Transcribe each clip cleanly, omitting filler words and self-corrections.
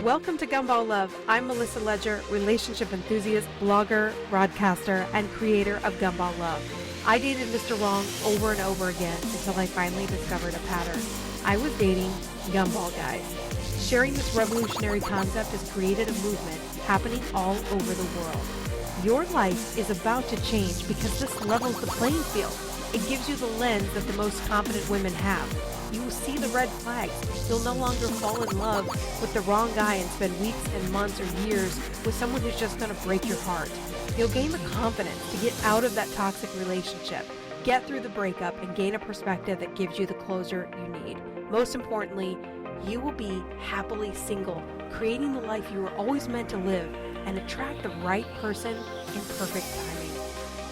Welcome to Gumball Love. I'm Melissa Ledger, relationship enthusiast, blogger, broadcaster, and creator of Gumball Love. I dated Mr. Wrong over and over again until I finally discovered a pattern. I was dating Gumball guys. Sharing this revolutionary concept has created a movement happening all over the world. Your life is about to change because this levels the playing field. It gives you the lens that the most confident women have. You will see the red flags. You'll no longer fall in love with the wrong guy and spend weeks and months or years with someone who's just going to break your heart. You'll gain the confidence to get out of that toxic relationship, get through the breakup, and gain a perspective that gives you the closure you need. Most importantly, you will be happily single, creating the life you were always meant to live, and attract the right person in perfect timing.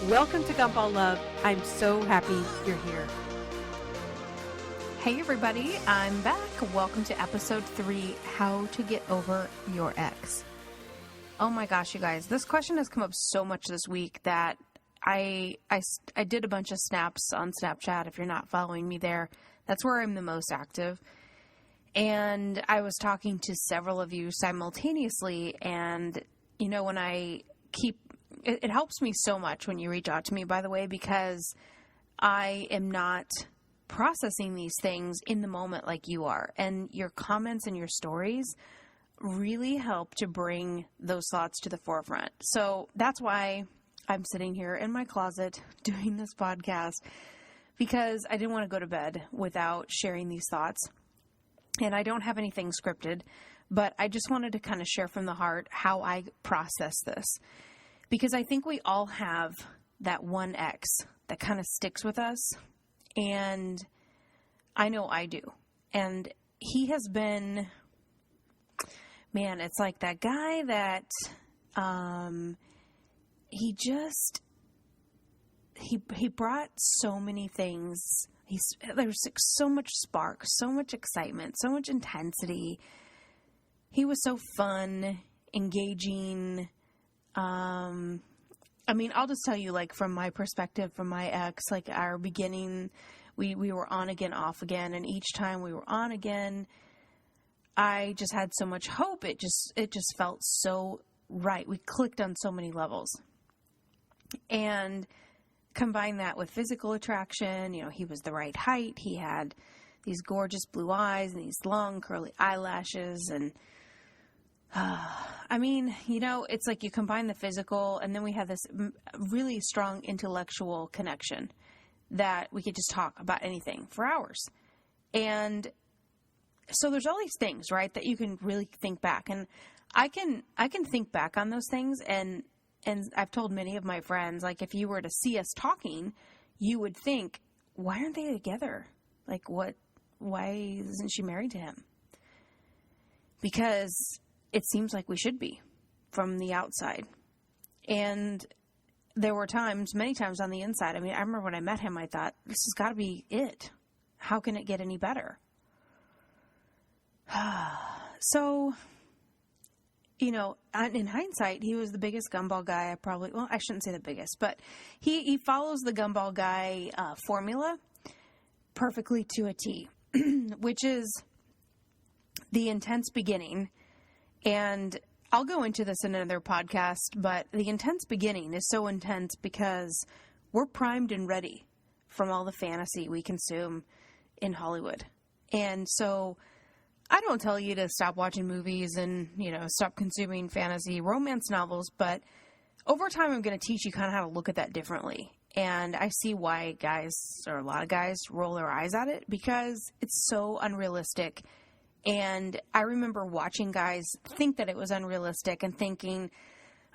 Welcome to Gumball Love. I'm so happy you're here. Hey everybody, I'm back. Welcome to episode 3, How to Get Over Your Ex. Oh my gosh, you guys, this question has come up so much this week that I did a bunch of snaps on Snapchat. If you're not following me there, that's where I'm the most active. And I was talking to several of you simultaneously, and you know, when it helps me so much when you reach out to me, by the way, because I am not processing these things in the moment like you are. And your comments and your stories really help to bring those thoughts to the forefront. So that's why I'm sitting here in my closet doing this podcast, because I didn't want to go to bed without sharing these thoughts. And I don't have anything scripted, but I just wanted to kind of share from the heart how I process this. Because I think we all have that one ex that kind of sticks with us. And I know I do. And he has been, man, it's like that guy that, he brought so many things. There's like so much spark, so much excitement, so much intensity. He was so fun, engaging. I mean, I'll just tell you, like, from my perspective, from my ex, like, our beginning, we were on again, off again, and each time we were on again, I just had so much hope. It just felt so right. We clicked on so many levels. And combine that with physical attraction, you know, he was the right height, he had these gorgeous blue eyes and these long curly eyelashes, and I mean, you know, it's like you combine the physical, and then we have this really strong intellectual connection that we could just talk about anything for hours. And so there's all these things, right, that you can really think back. And I can think back on those things, and I've told many of my friends, like, if you were to see us talking, you would think, why aren't they together? Like, why isn't she married to him? Because it seems like we should be from the outside. And there were many times on the inside. I mean, I remember when I met him, I thought, this has got to be it. How can it get any better? So, you know, in hindsight, he was the biggest Gumball guy I shouldn't say the biggest, but he follows the Gumball guy formula perfectly to a T, which is the intense beginning. And I'll go into this in another podcast, but the intense beginning is so intense because we're primed and ready from all the fantasy we consume in Hollywood. And so I don't tell you to stop watching movies and, you know, stop consuming fantasy romance novels, but over time I'm going to teach you kind of how to look at that differently. And I see why a lot of guys roll their eyes at it, because it's so unrealistic. And I remember watching guys think that it was unrealistic and thinking,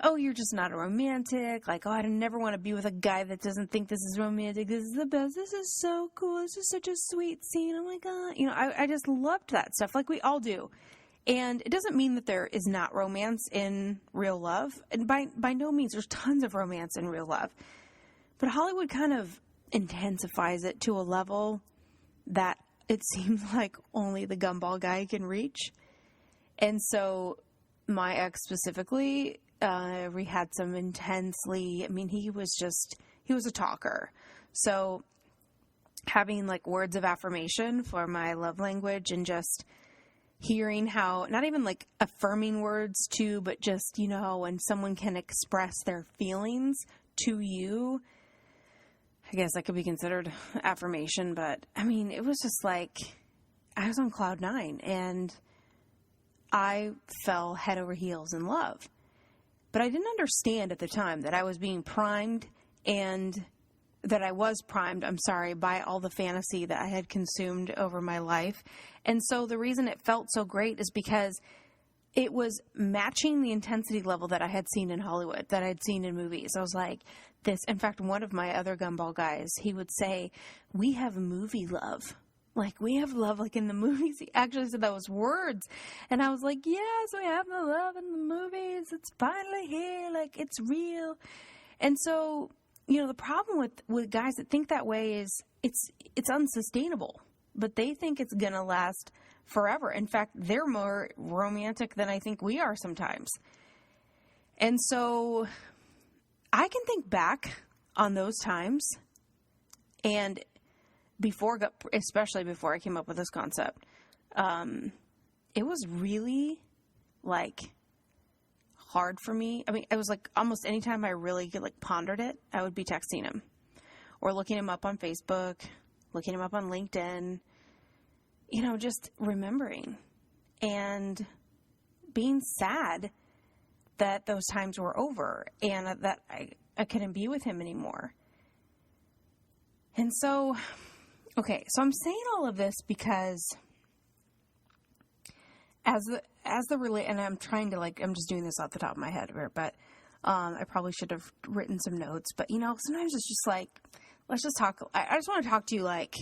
oh, you're just not a romantic. Like, oh, I never want to be with a guy that doesn't think this is romantic. This is the best. This is so cool. This is such a sweet scene. Oh my God. You know, I just loved that stuff, like we all do. And it doesn't mean that there is not romance in real love. And by no means, there's tons of romance in real love. But Hollywood kind of intensifies it to a level that it seems like only the Gumball guy can reach. And so my ex specifically, we had some intensely, I mean, he was a talker. So having like words of affirmation for my love language, and just hearing how, not even like affirming words too, but just, you know, when someone can express their feelings to you, I guess that could be considered affirmation. But I mean, it was just like, I was on cloud nine, and I fell head over heels in love. But I didn't understand at the time that I was being primed, and that I was primed, by all the fantasy that I had consumed over my life. And so the reason it felt so great is because it was matching the intensity level that I had seen in Hollywood, that I had seen in movies. I was like, this, in fact, one of my other Gumball guys, he would say, we have movie love. Like, we have love like in the movies. He actually said those words. And I was like, yes, we have the love in the movies. It's finally here. Like, it's real. And so, you know, the problem with guys that think that way is it's unsustainable. But they think it's going to last forever. In fact, they're more romantic than I think we are sometimes. And so I can think back on those times, and especially before I came up with this concept, it was really like hard for me. I mean, it was like almost anytime I really like pondered it, I would be texting him or looking him up on Facebook, looking him up on LinkedIn, you know, just remembering and being sad that those times were over and that I couldn't be with him anymore. And so, okay, so I'm saying all of this because and I'm trying to I'm just doing this off the top of my head here, but I probably should have written some notes. But, you know, sometimes it's just like, let's just talk. I just want to talk to you like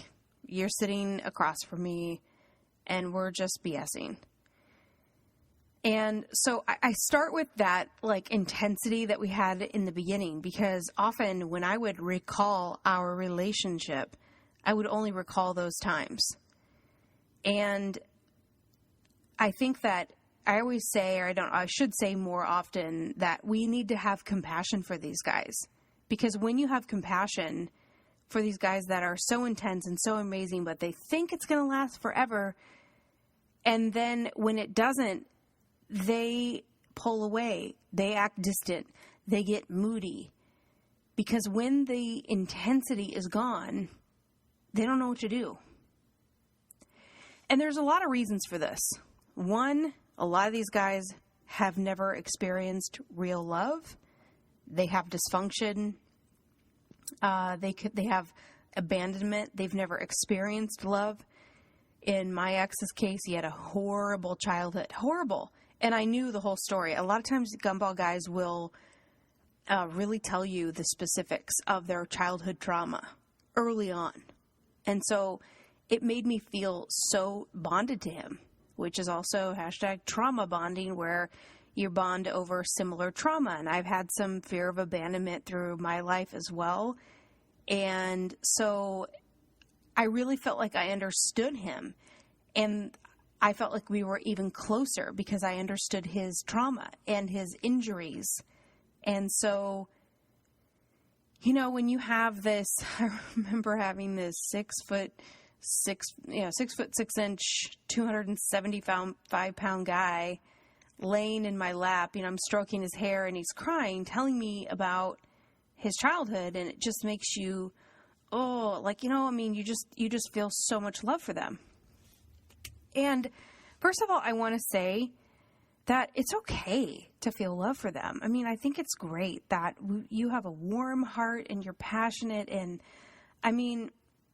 you're sitting across from me and we're just BSing. And so I start with that like intensity that we had in the beginning, because often when I would recall our relationship, I would only recall those times. And I think that I always say, I should say more often, that we need to have compassion for these guys. Because when you have compassion for these guys that are so intense and so amazing, but they think it's going to last forever, and then when it doesn't, they pull away, they act distant, they get moody. Because when the intensity is gone, they don't know what to do. And there's a lot of reasons for this. One, a lot of these guys have never experienced real love. They have dysfunction. They have abandonment. They've never experienced love. In my ex's case, he had a horrible childhood. Horrible. And I knew the whole story. A lot of times Gumball guys will really tell you the specifics of their childhood trauma early on. And so it made me feel so bonded to him, which is also #trauma bonding, where you bond over similar trauma. And I've had some fear of abandonment through my life as well. And so I really felt like I understood him. And I felt like we were even closer because I understood his trauma and his injuries. And so, you know, when you have this, I remember having this 6 foot 6 inch, 275 pound guy laying in my lap. You know, I'm stroking his hair and he's crying, telling me about his childhood. And it just makes you, you just feel so much love for them. And first of all, I want to say that it's okay to feel love for them. I mean, I think it's great that you have a warm heart and you're passionate. And I mean,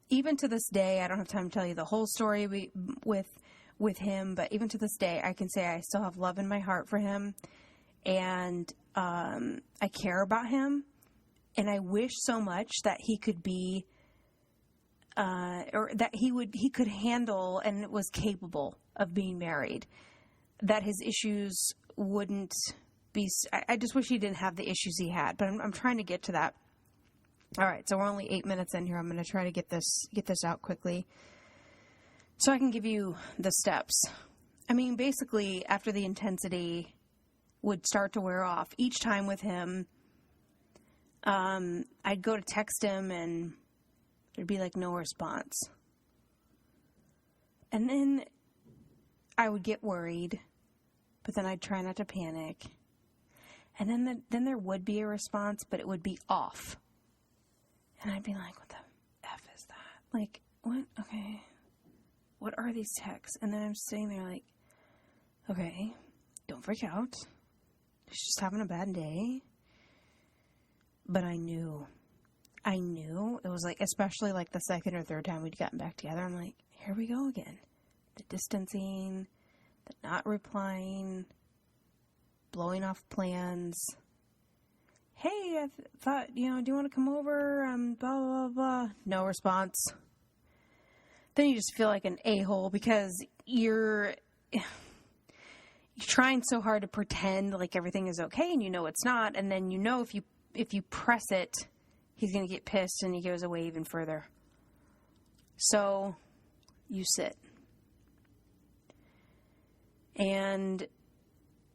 even to this day, I don't have time to tell you the whole story with him, but even to this day, I can say I still have love in my heart for him, and I care about him, and I wish so much that he could be, or that he could handle and was capable of being married, that his issues wouldn't be. I just wish he didn't have the issues he had, but I'm trying to get to that. All right, so we're only 8 minutes in here. I'm going to try to get this out quickly so I can give you the steps. I mean, basically, after the intensity would start to wear off, each time with him, I'd go to text him and There'd be like no response. And then I would get worried, but then I'd try not to panic. And then there would be a response, but it would be off. And I'd be like, what the F is that? Like, what? Okay. What are these texts? And then I'm sitting there like, okay, don't freak out. She's just having a bad day. But I knew. It was like, especially like the second or third time we'd gotten back together, I'm like, here we go again. The distancing, the not replying, blowing off plans. Hey, I thought, do you want to come over? Blah, blah, blah. No response. Then you just feel like an a-hole because you're trying so hard to pretend like everything is okay and it's not. And then if you press it, he's going to get pissed and he goes away even further. So you sit. And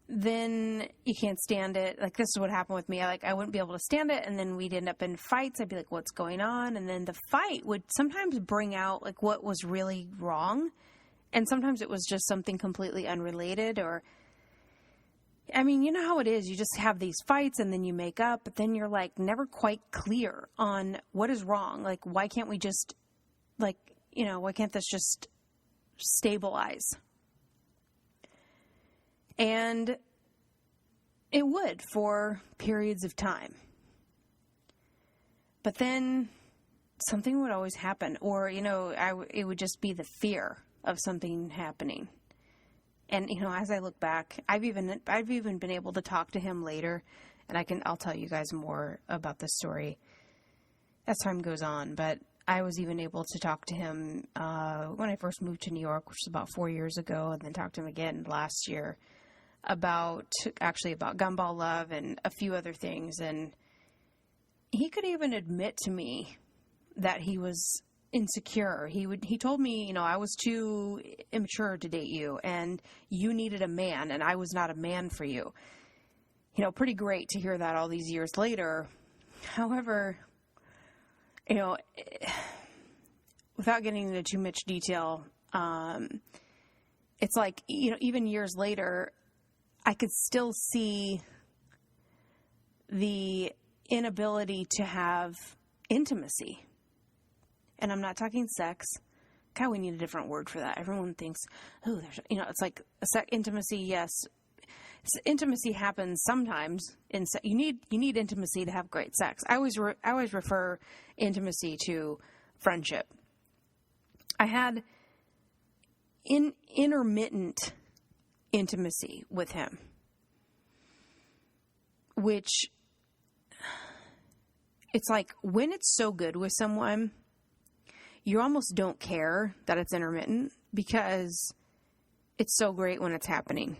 then you can't stand it. Like, this is what happened with me. I wouldn't be able to stand it, and then we'd end up in fights. I'd be like, what's going on? And then the fight would sometimes bring out, like, what was really wrong. And sometimes it was just something completely unrelated, or, I mean, you know how it is. You just have these fights, and then you make up, but then you're, like, never quite clear on what is wrong. Like, why can't we just, like, why can't this just stabilize? And it would for periods of time. But then something would always happen. Or, it would just be the fear of something happening. And, as I look back, I've even been able to talk to him later. And I'll tell you guys more about this story as time goes on. But I was even able to talk to him when I first moved to New York, which was about 4 years ago. And then talked to him again last year about Gumball Love and a few other things. And he could even admit to me that he was insecure. He told me, I was too immature to date you and you needed a man and I was not a man for you. Pretty great to hear that all these years later. However, without getting into too much detail, it's like, even years later, I could still see the inability to have intimacy. And I'm not talking sex. God, we need a different word for that. Everyone thinks, oh, there's, it's like intimacy. Yes. Intimacy happens sometimes. You need intimacy to have great sex. I always refer intimacy to friendship. I had intermittent intimacy with him, which it's like when it's so good with someone, you almost don't care that it's intermittent because it's so great when it's happening.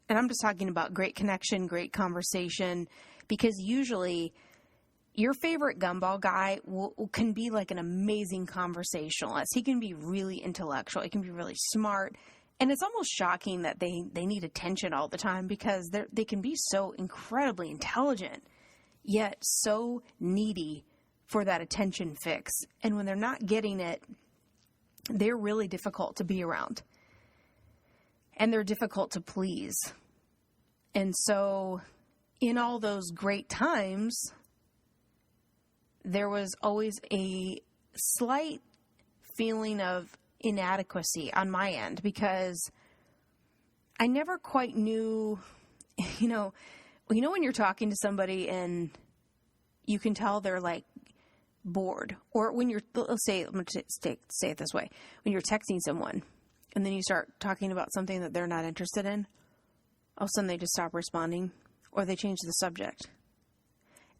And I'm just talking about great connection, great conversation, because usually your favorite Gumball guy can be like an amazing conversationalist. He can be really intellectual. He can be really smart. And it's almost shocking that they need attention all the time because they can be so incredibly intelligent, yet so needy for that attention fix. And when they're not getting it, they're really difficult to be around. And they're difficult to please. And so in all those great times, there was always a slight feeling of inadequacy on my end because I never quite knew, when you're talking to somebody and you can tell they're like bored, or when you're, let's say, I'm going to say it this way, when you're texting someone and then you start talking about something that they're not interested in, all of a sudden they just stop responding or they change the subject.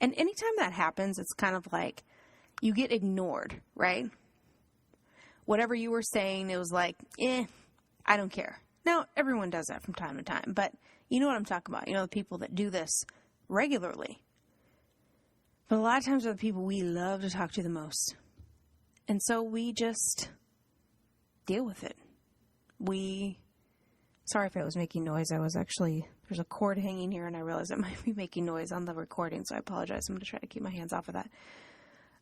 And anytime that happens, it's kind of like you get ignored, right? Whatever you were saying, it was like, I don't care. Now, everyone does that from time to time, but you know what I'm talking about. The people that do this regularly. But a lot of times are the people we love to talk to the most. And so we just deal with it. Sorry if I was making noise. There's a cord hanging here and I realized it might be making noise on the recording, so I apologize. I'm going to try to keep my hands off of that.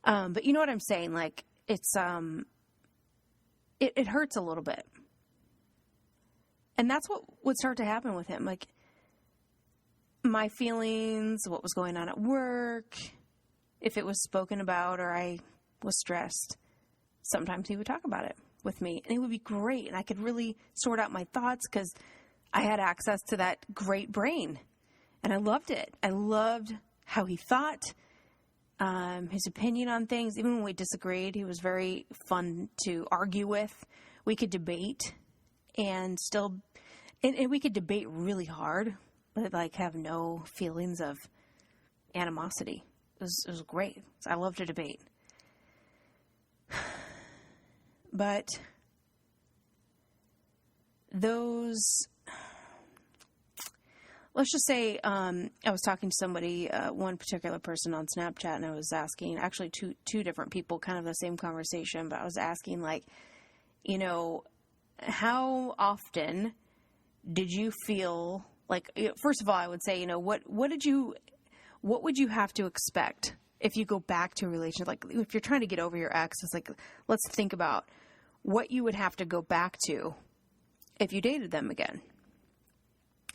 But you know what I'm saying? Like, it hurts a little bit. And that's what would start to happen with him. Like, my feelings, what was going on at work, if it was spoken about or I was stressed, sometimes he would talk about it with me. And it would be great. And I could really sort out my thoughts because I had access to that great brain. And I loved it. I loved how he thought, his opinion on things. Even when we disagreed, he was very fun to argue with. We could debate and we could debate really hard, but like have no feelings of animosity. It was great. I love to debate. But let's just say, I was talking to somebody, one particular person on Snapchat, and I was asking, actually two different people, kind of the same conversation, but I was asking, like, how often did you feel like, first of all, I would say, what would you have to expect if you go back to a relationship? Like, if you're trying to get over your ex, it's like, let's think about what you would have to go back to if you dated them again.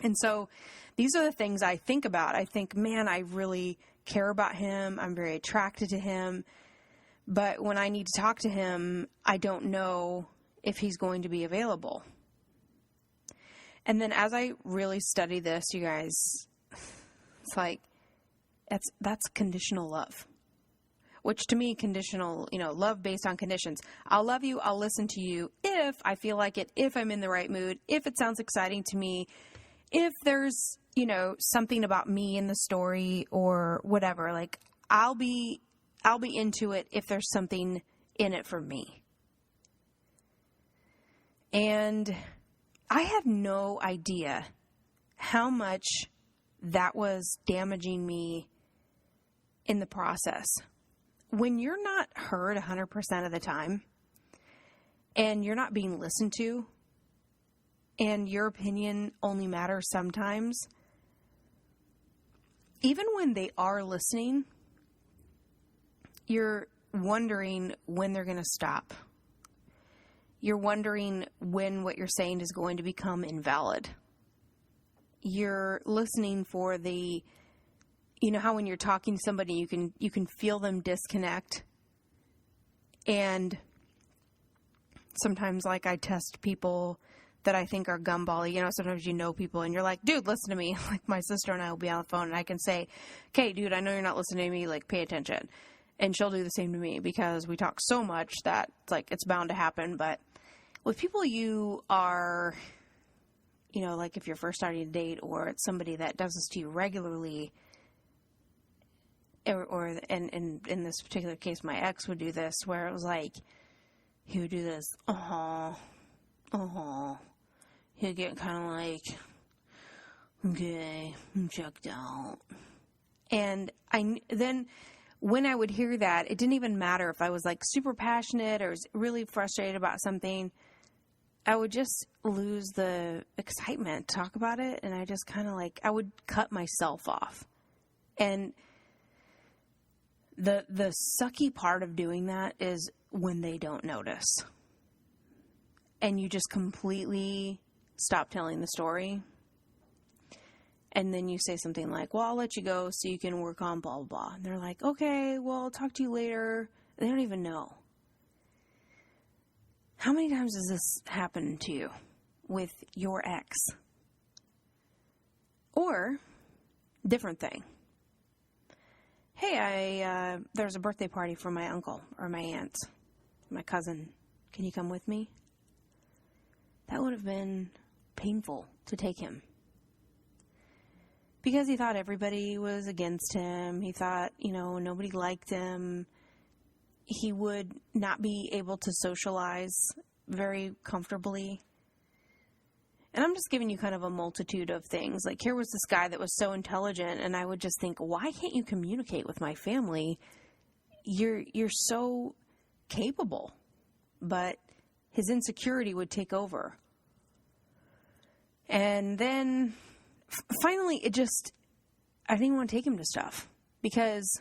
And so these are the things I think about. I think, man, I really care about him. I'm very attracted to him. But when I need to talk to him, I don't know if he's going to be available. And then as I really study this, you guys, it's like, that's conditional love. Which to me, conditional, love based on conditions. I'll love you, I'll listen to you if I feel like it, if I'm in the right mood, if it sounds exciting to me, if there's, something about me in the story or whatever. Like, I'll be into it if there's something in it for me. And I had no idea how much that was damaging me in the process. When you're not heard 100% of the time and you're not being listened to and your opinion only matters sometimes, even when they are listening, you're wondering when they're going to stop. You're wondering when what you're saying is going to become invalid. You're listening for the, how when you're talking to somebody, you can feel them disconnect. And sometimes, like, I test people that I think are gumball. Sometimes people and you're like, dude, listen to me. Like, my sister and I will be on the phone and I can say, okay, dude, I know you're not listening to me. Like, pay attention. And she'll do the same to me because we talk so much that it's bound to happen. But with people you are, like if you're first starting to date or it's somebody that does this to you regularly, or in this particular case, my ex would do this where it was like, he would do this, he'd get kind of like, okay, I'm checked out. And then when I would hear that, it didn't even matter if I was like super passionate or was really frustrated about something. I would just lose the excitement to talk about it. And I just kind of I would cut myself off. And the sucky part of doing that is when they don't notice. And you just completely stop telling the story. And then you say something like, well, I'll let you go so you can work on blah, blah, blah. And they're like, okay, well, I'll talk to you later. They don't even know. How many times has this happened to you with your ex? Or, different thing. Hey, there's a birthday party for my uncle or my aunt, my cousin. Can you come with me? That would have been painful to take him. Because he thought everybody was against him. He thought, nobody liked him. He would not be able to socialize very comfortably. And I'm just giving you kind of a multitude of things. Like, here was this guy that was so intelligent, and I would just think, why can't you communicate with my family? You're so capable. But his insecurity would take over. And then finally, I didn't want to take him to stuff because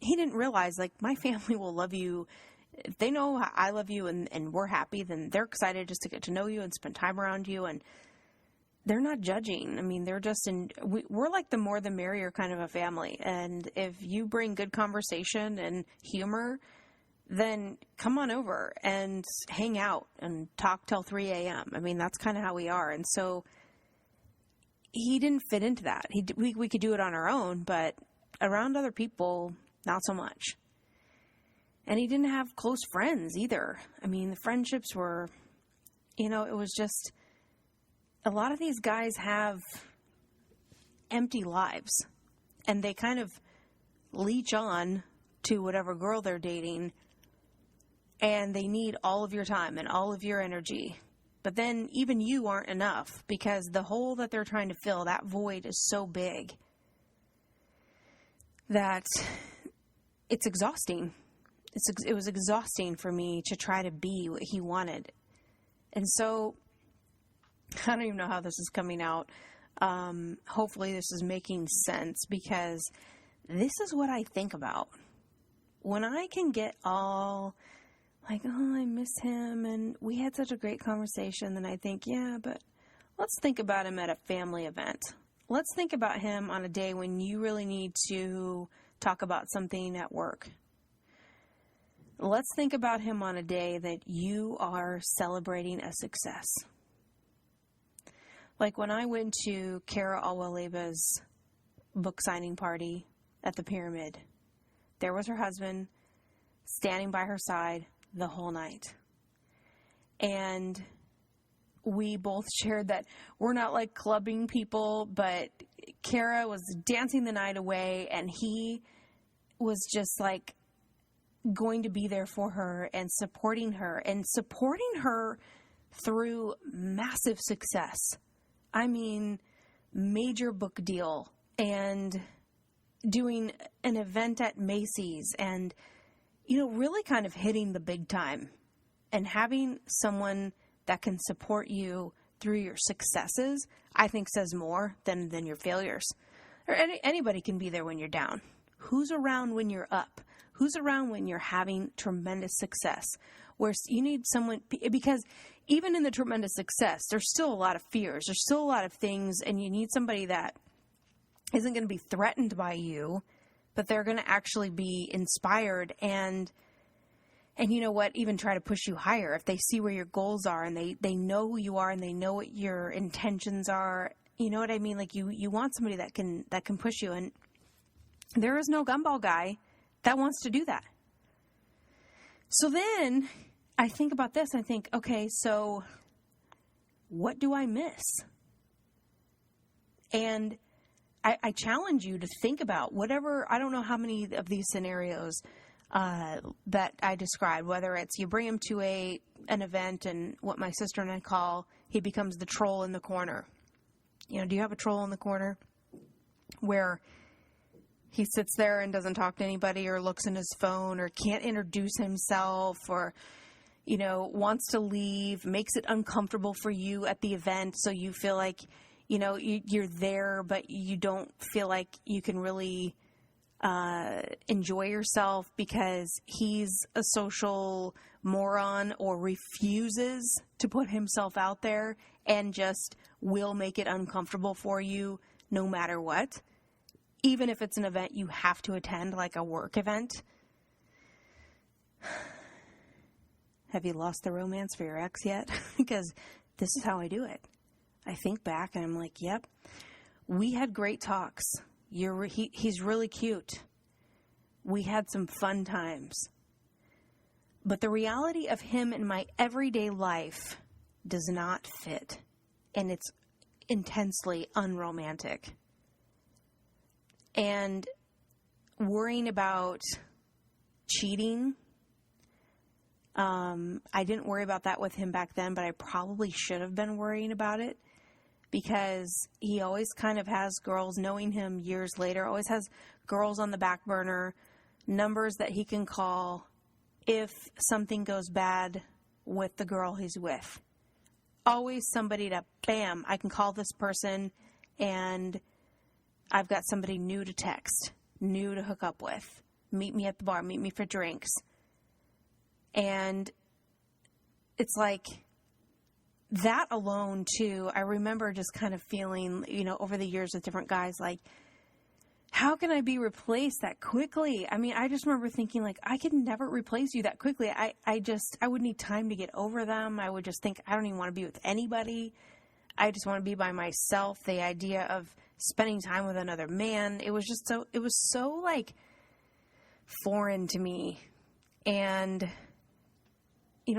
he didn't realize, my family will love you if they know I love you and we're happy, then they're excited just to get to know you and spend time around you. And they're not judging. I mean, they're just we're like the more the merrier kind of a family. And if you bring good conversation and humor, then come on over and hang out and talk till 3 a.m. I mean, that's kind of how we are. And so he didn't fit into that. We could do it on our own, but around other people, not so much. And he didn't have close friends either. I mean, the friendships were, it was just, a lot of these guys have empty lives, and they kind of leech on to whatever girl they're dating, and they need all of your time and all of your energy. But then even you aren't enough, because the hole that they're trying to fill, that void is so big that it's exhausting. It was exhausting for me to try to be what he wanted. And so I don't even know how this is coming out. Hopefully this is making sense, because this is what I think about. When I can get all like, oh, I miss him and we had such a great conversation, then I think, yeah, but let's think about him at a family event. Let's think about him on a day when you really need to talk about something at work. Let's think about him on a day that you are celebrating a success. Like when I went to Kara Alwaleba's book signing party at the Pyramid, there was her husband standing by her side the whole night. And we both shared that we're not like clubbing people, but Kara was dancing the night away, and he was just like going to be there for her and supporting her through massive success. I mean, major book deal, and doing an event at Macy's, and, really kind of hitting the big time, and having someone that can support you through your successes, I think says more than your failures. Or anybody can be there when you're down. Who's around when you're up? Who's around when you're having tremendous success? Where you need someone, because even in the tremendous success, there's still a lot of fears. There's still a lot of things, and you need somebody that isn't going to be threatened by you, but they're going to actually be inspired and you know what, even try to push you higher if they see where your goals are, and they know who you are, and they know what your intentions are. You know what I mean? Like you want somebody that can push you, and there is no Gumball guy that wants to do that. So then I think about this, and I think, okay, so what do I miss? And I challenge you to think about whatever, I don't know how many of these scenarios that I described, whether it's you bring him to an event, and what my sister and I call, he becomes the troll in the corner. Do you have a troll in the corner where he sits there and doesn't talk to anybody, or looks in his phone, or can't introduce himself, or, wants to leave, makes it uncomfortable for you at the event, so you feel like, you're there, but you don't feel like you can really enjoy yourself because he's a social moron, or refuses to put himself out there and just will make it uncomfortable for you no matter what. Even if it's an event you have to attend, like a work event. Have you lost the romance for your ex yet? Because this is how I do it. I think back and I'm like, yep, we had great talks. He's really cute. We had some fun times. But the reality of him in my everyday life does not fit. And it's intensely unromantic. And worrying about cheating, I didn't worry about that with him back then, but I probably should have been worrying about it, because he always kind of has girls, knowing him years later, always has girls on the back burner, numbers that he can call if something goes bad with the girl he's with. Always somebody to, bam, I can call this person, and I've got somebody new to text, new to hook up with. Meet me at the bar, meet me for drinks. And it's like that alone too. I remember just kind of feeling, over the years with different guys, like, how can I be replaced that quickly? I mean, I just remember thinking, like, I could never replace you that quickly. I would need time to get over them. I would just think, I don't even want to be with anybody. I just want to be by myself. The idea of spending time with another man, it was so like foreign to me. And,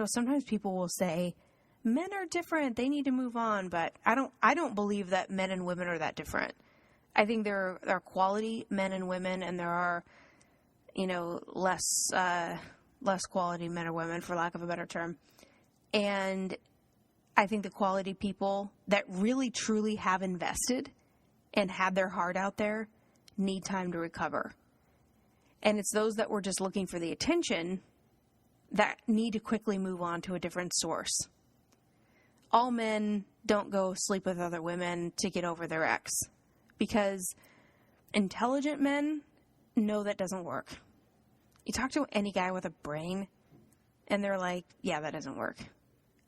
sometimes people will say, men are different. They need to move on. But I don't believe that men and women are that different. I think there are quality men and women, and there are, less quality men or women, for lack of a better term. And I think the quality people that really, truly have invested and had their heart out there need time to recover. And it's those that were just looking for the attention that need to quickly move on to a different source. All men don't go sleep with other women to get over their ex. Because intelligent men know that doesn't work. You talk to any guy with a brain, and they're like, yeah, that doesn't work.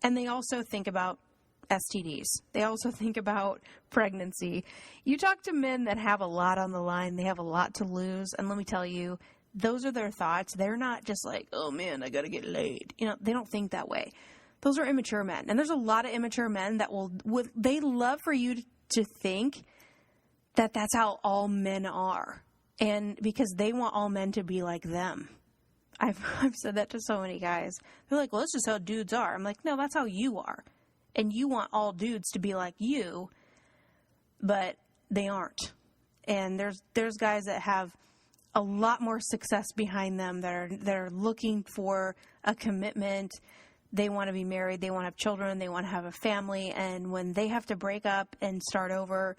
And they also think about STDs. They also think about pregnancy. You talk to men that have a lot on the line. They have a lot to lose. And let me tell you, those are their thoughts. They're not just like, oh, man, I got to get laid. They don't think that way. Those are immature men. And there's a lot of immature men that they love for you to think that that's how all men are. And because they want all men to be like them. I've said that to so many guys. They're like, well, that's just how dudes are. I'm like, no, that's how you are. And you want all dudes to be like you, but they aren't. And there's guys that have a lot more success behind them that are looking for a commitment. They want to be married. They want to have children. They want to have a family. And when they have to break up and start over,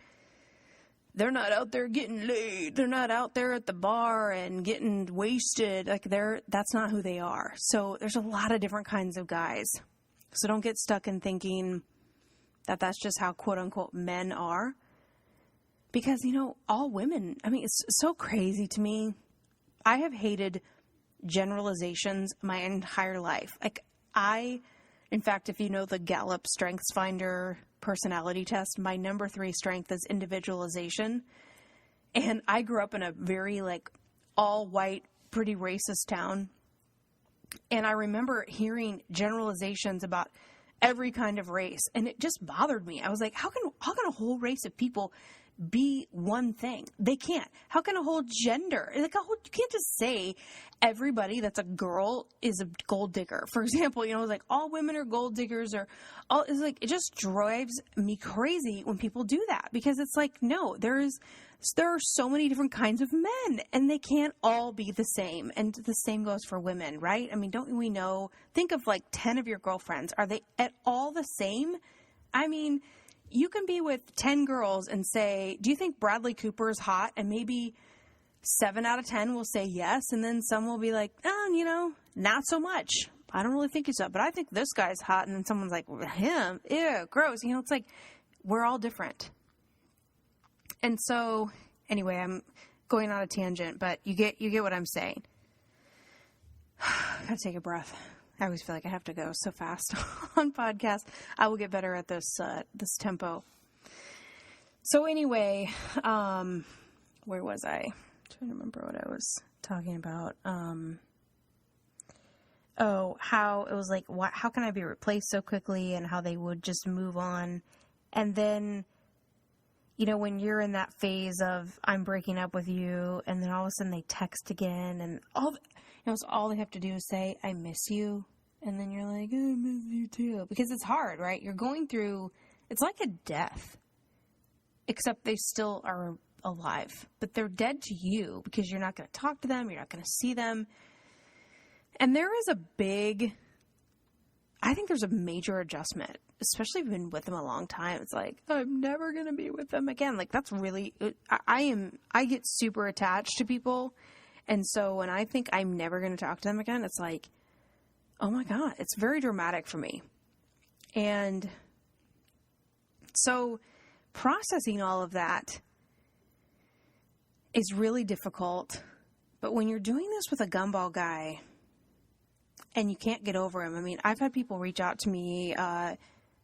they're not out there getting laid. They're not out there at the bar and getting wasted. Like that's not who they are. So there's a lot of different kinds of guys. So don't get stuck in thinking that that's just how quote unquote men are. Because, all women, I mean, it's so crazy to me. I have hated generalizations my entire life. Like in fact, if you know the Gallup Strengths Finder personality test, my number 3 strength is individualization. And I grew up in a very all white, pretty racist town. And I remember hearing generalizations about every kind of race. And it just bothered me. I was like, how can a whole race of people be one thing? They can't. How can a whole gender, you can't just say everybody that's a girl is a gold digger. For example, it's like all women are gold diggers it just drives me crazy when people do that, because it's like, no, there are so many different kinds of men and they can't all be the same. And the same goes for women, right? I mean, don't we know, think of 10 of your girlfriends. Are they at all the same? I mean, you can be with 10 girls and say, do you think Bradley Cooper is hot? And maybe 7 out of 10 will say yes. And then some will be like, oh, not so much. I don't really think he's hot, but I think this guy's hot. And then someone's like, him? Ew, gross. It's like, we're all different. And so, anyway, I'm going on a tangent, but you get what I'm saying. I gotta take a breath. I always feel like I have to go so fast on podcasts. I will get better at this tempo. So anyway, where was I? I'm trying to remember what I was talking about. How it was like, how can I be replaced so quickly, and how they would just move on. And then, when you're in that phase of I'm breaking up with you, and then all of a sudden they text again, and all they have to do is say, I miss you. And then you're like, I miss you too. Because it's hard, right? You're going through, it's like a death. Except they still are alive. But they're dead to you because you're not going to talk to them. You're not going to see them. And there is I think there's a major adjustment. Especially if you've been with them a long time. It's like, I'm never going to be with them again. That's really, I get super attached to people. And so when I think I'm never going to talk to them again, it's like, oh my God, it's very dramatic for me. And so processing all of that is really difficult. But when you're doing this with a gumball guy, and you can't get over him. I mean, I've had people reach out to me.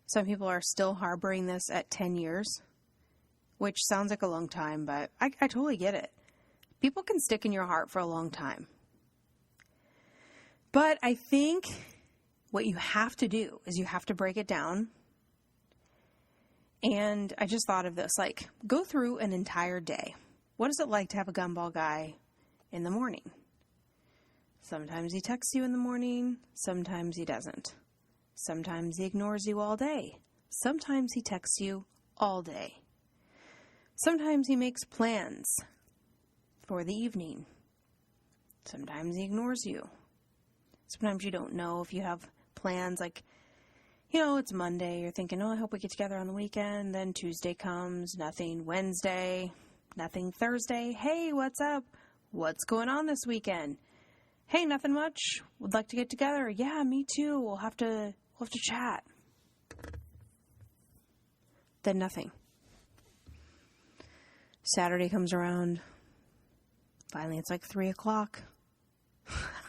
Some people are still harboring this at 10 years, which sounds like a long time, but I totally get it. People can stick in your heart for a long time. But I think what you have to do is you have to break it down. And I just thought of this, like, go through an entire day. What is it like to have a gumball guy in the morning? Sometimes he texts you in the morning. Sometimes he doesn't. Sometimes he ignores you all day. Sometimes he texts you all day. Sometimes he makes plans for the evening. Sometimes he ignores you. Sometimes you don't know if you have plans, like, you know, it's Monday. You're thinking, oh, I hope we get together on the weekend. Then Tuesday comes, nothing. Wednesday, nothing. Thursday, hey, what's up? What's going on this weekend? Hey, nothing much. Would like to get together. Yeah, me too. We'll have to chat. Then nothing. Saturday comes around. Finally, it's like 3 o'clock.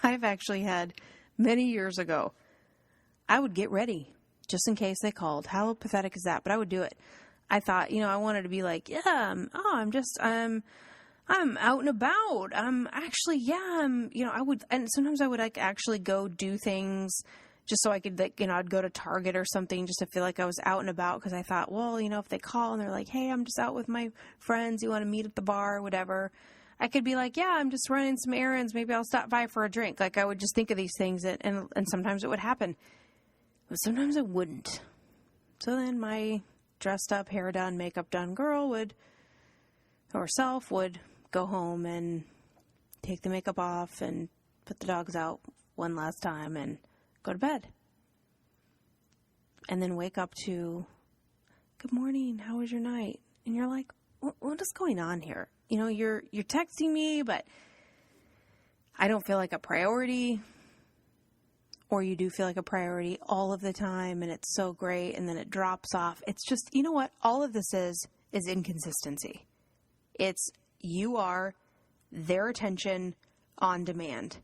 I've actually had many years ago, I would get ready just in case they called. How pathetic is that? But I would do it. I thought, you know, I wanted to be like, yeah, I'm out and about. I would, and sometimes I would like actually go do things just so I could, like, you know, I'd go to Target or something just to feel like I was out and about, because I thought, well, you know, if they call and they're like, hey, I'm just out with my friends, you want to meet at the bar or whatever, I could be like, yeah, I'm just running some errands. Maybe I'll stop by for a drink. Like, I would just think of these things, and sometimes it would happen. But sometimes it wouldn't. So then my dressed up, hair done, makeup done girl would go home and take the makeup off and put the dogs out one last time and go to bed. And then wake up to, good morning, how was your night? And you're like, what is going on here? You know, you're texting me, but I don't feel like a priority. Or you do feel like a priority all of the time, and it's so great, and then it drops off. It's just, you know what? All of this is inconsistency. It's you are their attention on demand.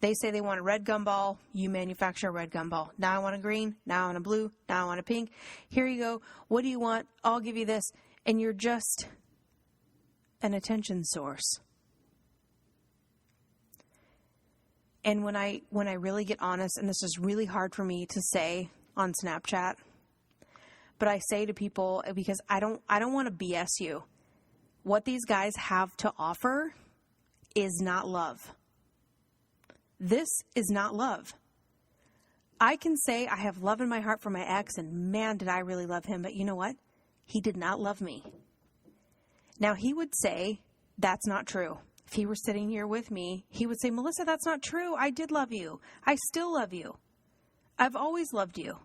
They say they want a red gumball. You manufacture a red gumball. Now I want a green. Now I want a blue. Now I want a pink. Here you go. What do you want? I'll give you this. And you're just an attention source. And when I really get honest, and this is really hard for me to say on Snapchat, but I say to people, because I don't want to BS you. What these guys have to offer is not love. This is not love. I can say I have love in my heart for my ex, and man, did I really love him. But you know what? He did not love me. Now, he would say that's not true. If he were sitting here with me, he would say, Melissa, that's not true. I did love you. I still love you. I've always loved you.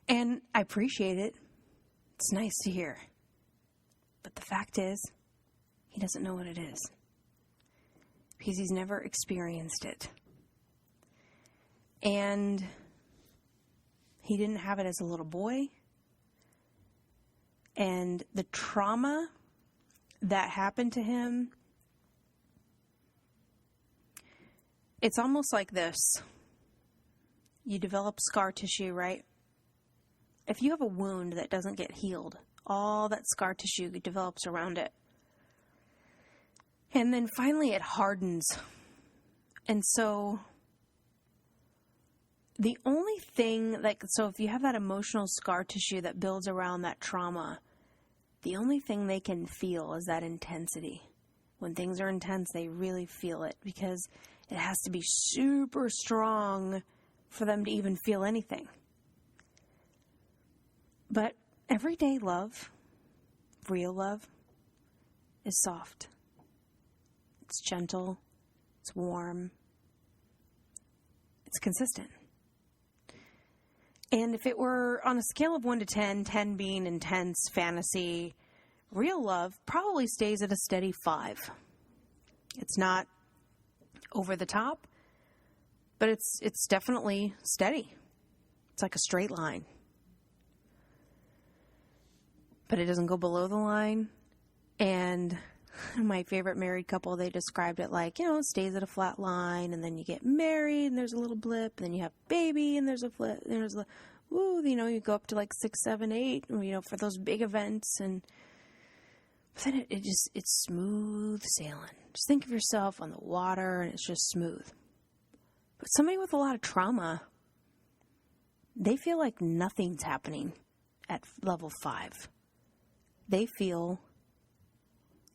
And I appreciate it. It's nice to hear. But the fact is, he doesn't know what it is. Because he's never experienced it. And he didn't have it as a little boy. And the trauma that happened to him, it's almost like this. You develop scar tissue, right? If you have a wound that doesn't get healed, all that scar tissue develops around it. And then finally it hardens. And so the only thing, so if you have that emotional scar tissue that builds around that trauma, the only thing they can feel is that intensity. When things are intense, they really feel it, because it has to be super strong for them to even feel anything. But everyday love, real love, is soft. It's gentle. It's warm. It's consistent. And if it were on a scale of 1 to 10, 10 being intense, fantasy, real love probably stays at a steady 5. It's not over the top, but it's definitely steady. It's like a straight line. But it doesn't go below the line. And my favorite married couple, they described it like, it stays at a flat line, and then you get married and there's a little blip, and then you have a baby and there's a flip, and there's a, you go up to like 6, 7, 8, for those big events, and but then it's smooth sailing. Just think of yourself on the water and it's just smooth. But somebody with a lot of trauma, they feel like nothing's happening at level 5. They feel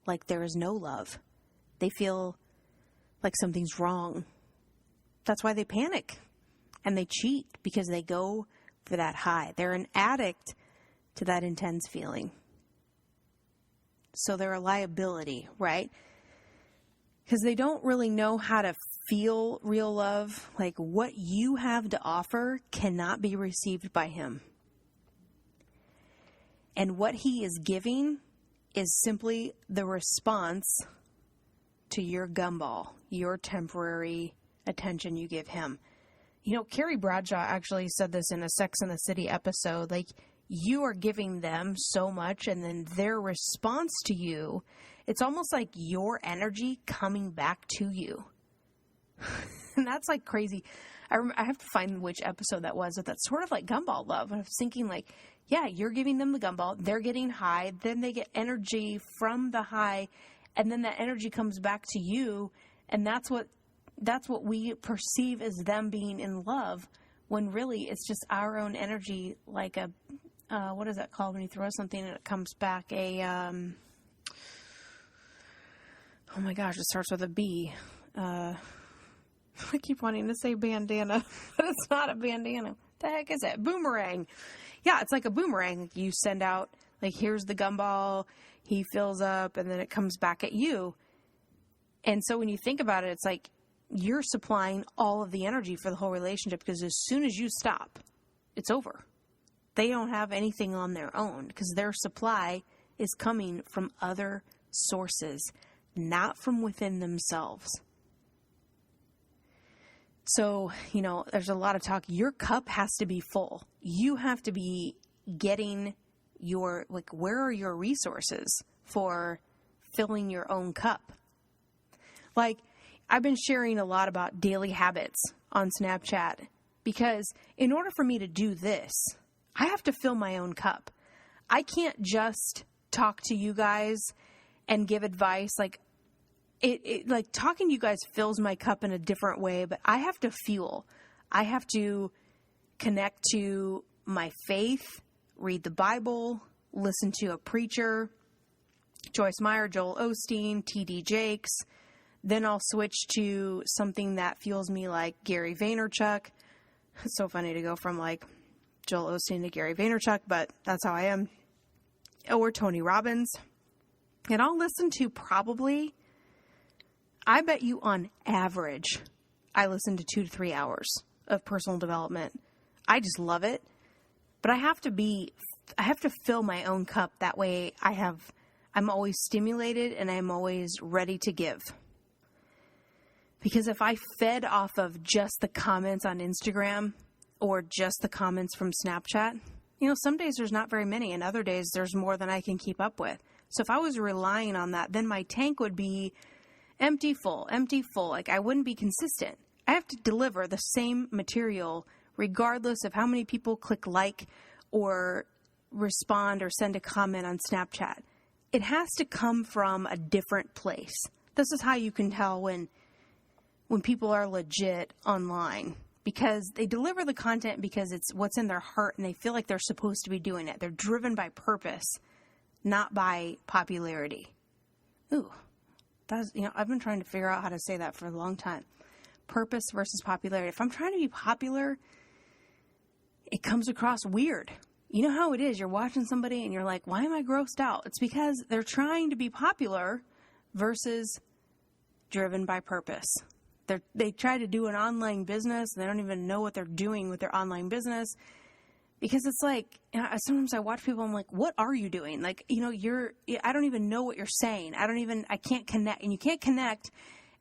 like there is no love. They feel like something's wrong. That's why they panic and they cheat, because they go for that high. They're an addict to that intense feeling. So they're a liability, right? Because they don't really know how to feel real love. Like, what you have to offer cannot be received by him. And what he is giving is simply the response to your gumball, your temporary attention you give him. Carrie Bradshaw actually said this in a Sex and the City episode, like, you are giving them so much, and then their response to you, it's almost like your energy coming back to you. And that's like crazy. I have to find which episode that was, but that's sort of like Gumball love. And I was thinking like, yeah, you're giving them the gumball, they're getting high, then they get energy from the high, and then that energy comes back to you, and that's what we perceive as them being in love, when really it's just our own energy, like a what is that called when you throw something and it comes back? Oh my gosh, it starts with a B. I keep wanting to say bandana, but it's not a bandana. The heck is it? Boomerang. Yeah, it's like a boomerang. You send out, like, here's the gumball, he fills up, and then it comes back at you. And so when you think about it, it's like you're supplying all of the energy for the whole relationship, because as soon as you stop, it's over. They don't have anything on their own, because their supply is coming from other sources, not from within themselves. So, there's a lot of talk. Your cup has to be full. You have to be getting where are your resources for filling your own cup? Like, I've been sharing a lot about daily habits on Snapchat, because in order for me to do this, I have to fill my own cup. I can't just talk to you guys and give advice. Like, like talking to you guys fills my cup in a different way, but I have to fuel. I have to connect to my faith, read the Bible, listen to a preacher, Joyce Meyer, Joel Osteen, T.D. Jakes. Then I'll switch to something that fuels me, like Gary Vaynerchuk. It's so funny to go from like Joel Osteen to Gary Vaynerchuk, but that's how I am. Or Tony Robbins. And I'll listen to probably, I bet you on average, I listen to 2 to 3 hours of personal development. I just love it. But I have to fill my own cup. That way I'm always stimulated and I'm always ready to give. Because if I fed off of just the comments on Instagram or just the comments from Snapchat, some days there's not very many, and other days there's more than I can keep up with. So if I was relying on that, then my tank would be empty, full. Like, I wouldn't be consistent. I have to deliver the same material regardless of how many people click like or respond or send a comment on Snapchat. It has to come from a different place. This is how you can tell when people are legit online, because they deliver the content because it's what's in their heart and they feel like they're supposed to be doing it. They're driven by purpose, not by popularity. Ooh, that's, I've been trying to figure out how to say that for a long time. Purpose versus popularity. If I'm trying to be popular, it comes across weird. You know how it is. You're watching somebody and you're like, why am I grossed out? It's because they're trying to be popular versus driven by purpose. They try to do an online business and they don't even know what they're doing with their online business, because it's like, sometimes I watch people, I'm like, what are you doing? Like, I don't even know what you're saying. I can't connect, and you can't connect,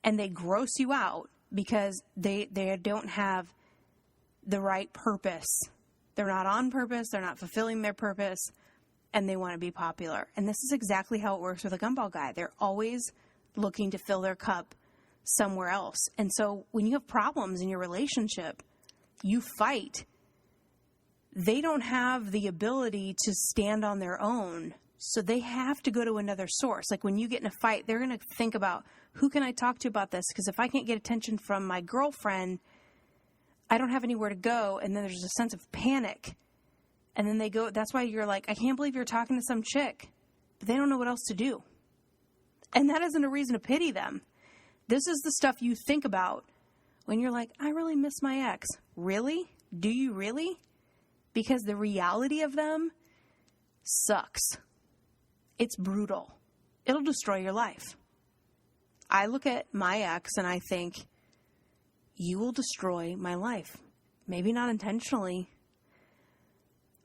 and they gross you out because they don't have the right purpose. They're not on purpose. They're not fulfilling their purpose. and they want to be popular. And this is exactly how it works with a gumball guy. They're always looking to fill their cup somewhere else. And so when you have problems in your relationship, you fight. They don't have the ability to stand on their own. So they have to go to another source. Like when you get in a fight, they're going to think about, who can I talk to about this? Because if I can't get attention from my girlfriend, I don't have anywhere to go. And then there's a sense of panic. And then they go, that's why you're like, I can't believe you're talking to some chick. But they don't know what else to do. And that isn't a reason to pity them. This is the stuff you think about when you're like, I really miss my ex. Really? Do you really? Because the reality of them sucks. It's brutal. It'll destroy your life. I look at my ex and I think, you will destroy my life. Maybe not intentionally,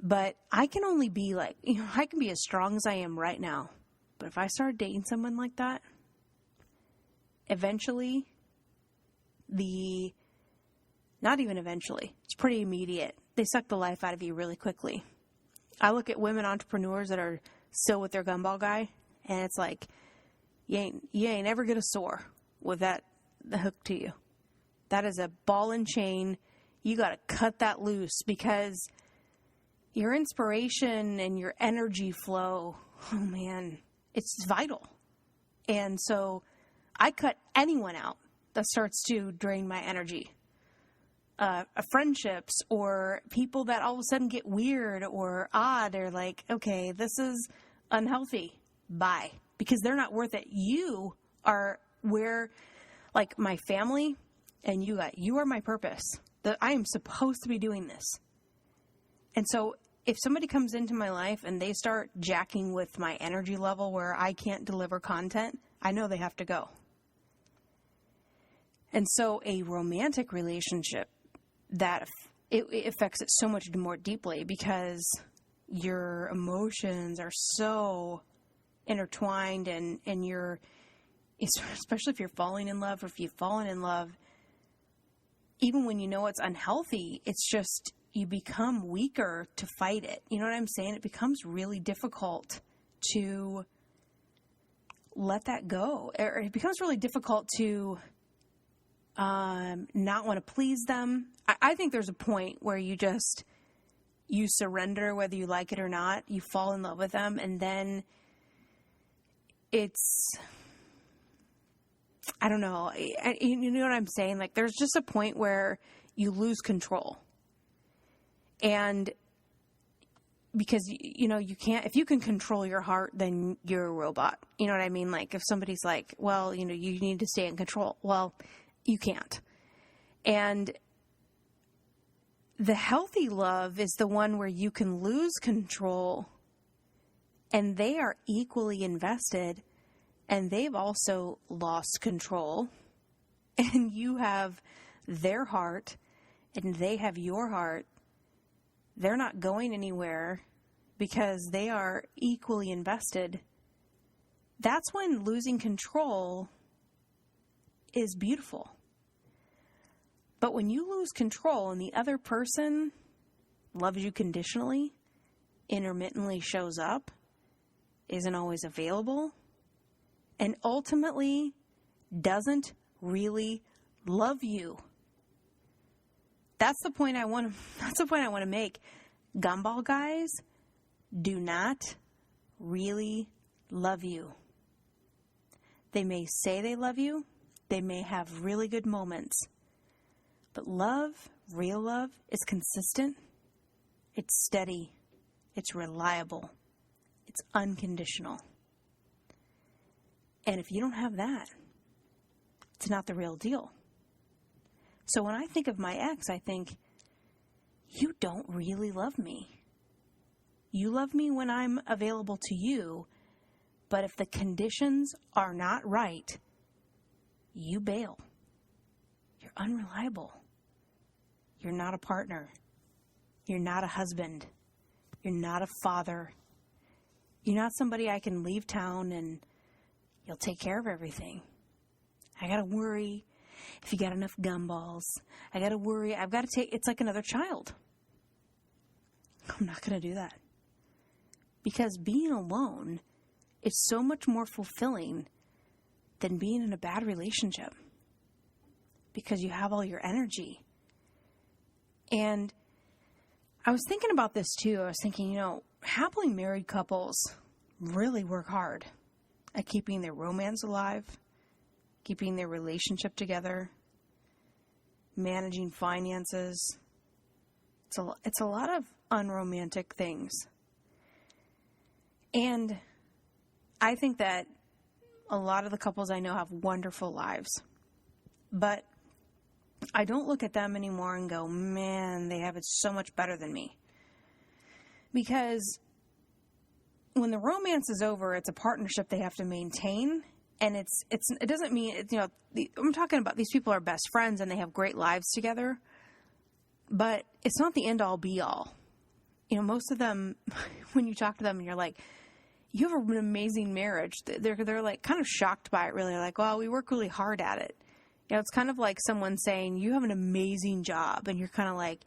but I can only be like, I can be as strong as I am right now. But if I start dating someone like that, eventually, not even eventually, it's pretty immediate. They suck the life out of you really quickly. I look at women entrepreneurs that are still with their gumball guy, and it's like, you ain't ever gonna soar with the hook to you. That is a ball and chain. You got to cut that loose, because your inspiration and your energy flow, oh man, it's vital. And so I cut anyone out that starts to drain my energy. Friendships or people that all of a sudden get weird or odd, or like, okay, this is unhealthy. Bye. Because they're not worth it. You are where, like my family, and you are my purpose. That I am supposed to be doing this. And so if somebody comes into my life and they start jacking with my energy level where I can't deliver content, I know they have to go. And so a romantic relationship, that it affects it so much more deeply, because your emotions are so intertwined, and you're, especially if you're falling in love, or if you've fallen in love, even when you know it's unhealthy, it's just, you become weaker to fight it. You know what I'm saying? It becomes really difficult to let that go. Or it becomes really difficult to not want to please them. I think there's a point where you surrender, whether you like it or not. You fall in love with them, and then it's, I don't know. You know what I'm saying? Like, there's just a point where you lose control. And because, you can't, if you can control your heart, then you're a robot. You know what I mean? Like, if somebody's like, well, you need to stay in control. Well, you can't. And the healthy love is the one where you can lose control, and they are equally invested, and they've also lost control, and you have their heart and they have your heart. They're not going anywhere because they are equally invested. That's when losing control is beautiful. But when you lose control and the other person loves you conditionally, intermittently shows up, isn't always available, and ultimately doesn't really love you. That's the point I want to make. Gumball guys do not really love you. They may say they love you. They may have really good moments. But love, real love, is consistent. It's steady. It's reliable. It's unconditional. And if you don't have that, it's not the real deal. So when I think of my ex, I think, you don't really love me. You love me when I'm available to you, but if the conditions are not right, you bail. You're unreliable. You're not a partner. You're not a husband. You're not a father. You're not somebody I can leave town and you'll take care of everything. I got to worry if you got enough gumballs. I got to worry. It's like another child. I'm not going to do that. because being alone is so much more fulfilling than being in a bad relationship, because you have all your energy. And I was thinking about this too. I was thinking, happily married couples really work hard at keeping their romance alive, keeping their relationship together, managing finances. It's a lot of unromantic things. And I think that a lot of the couples I know have wonderful lives. But I don't look at them anymore and go, man, they have it so much better than me. Because when the romance is over, it's a partnership they have to maintain. And it doesn't mean, I'm talking about these people are best friends and they have great lives together. But it's not the end all be all. Most of them, when you talk to them and you're like, you have an amazing marriage, they're like kind of shocked by it, really. Like, well, we work really hard at it. It's kind of like someone saying, you have an amazing job. And you're kind of like,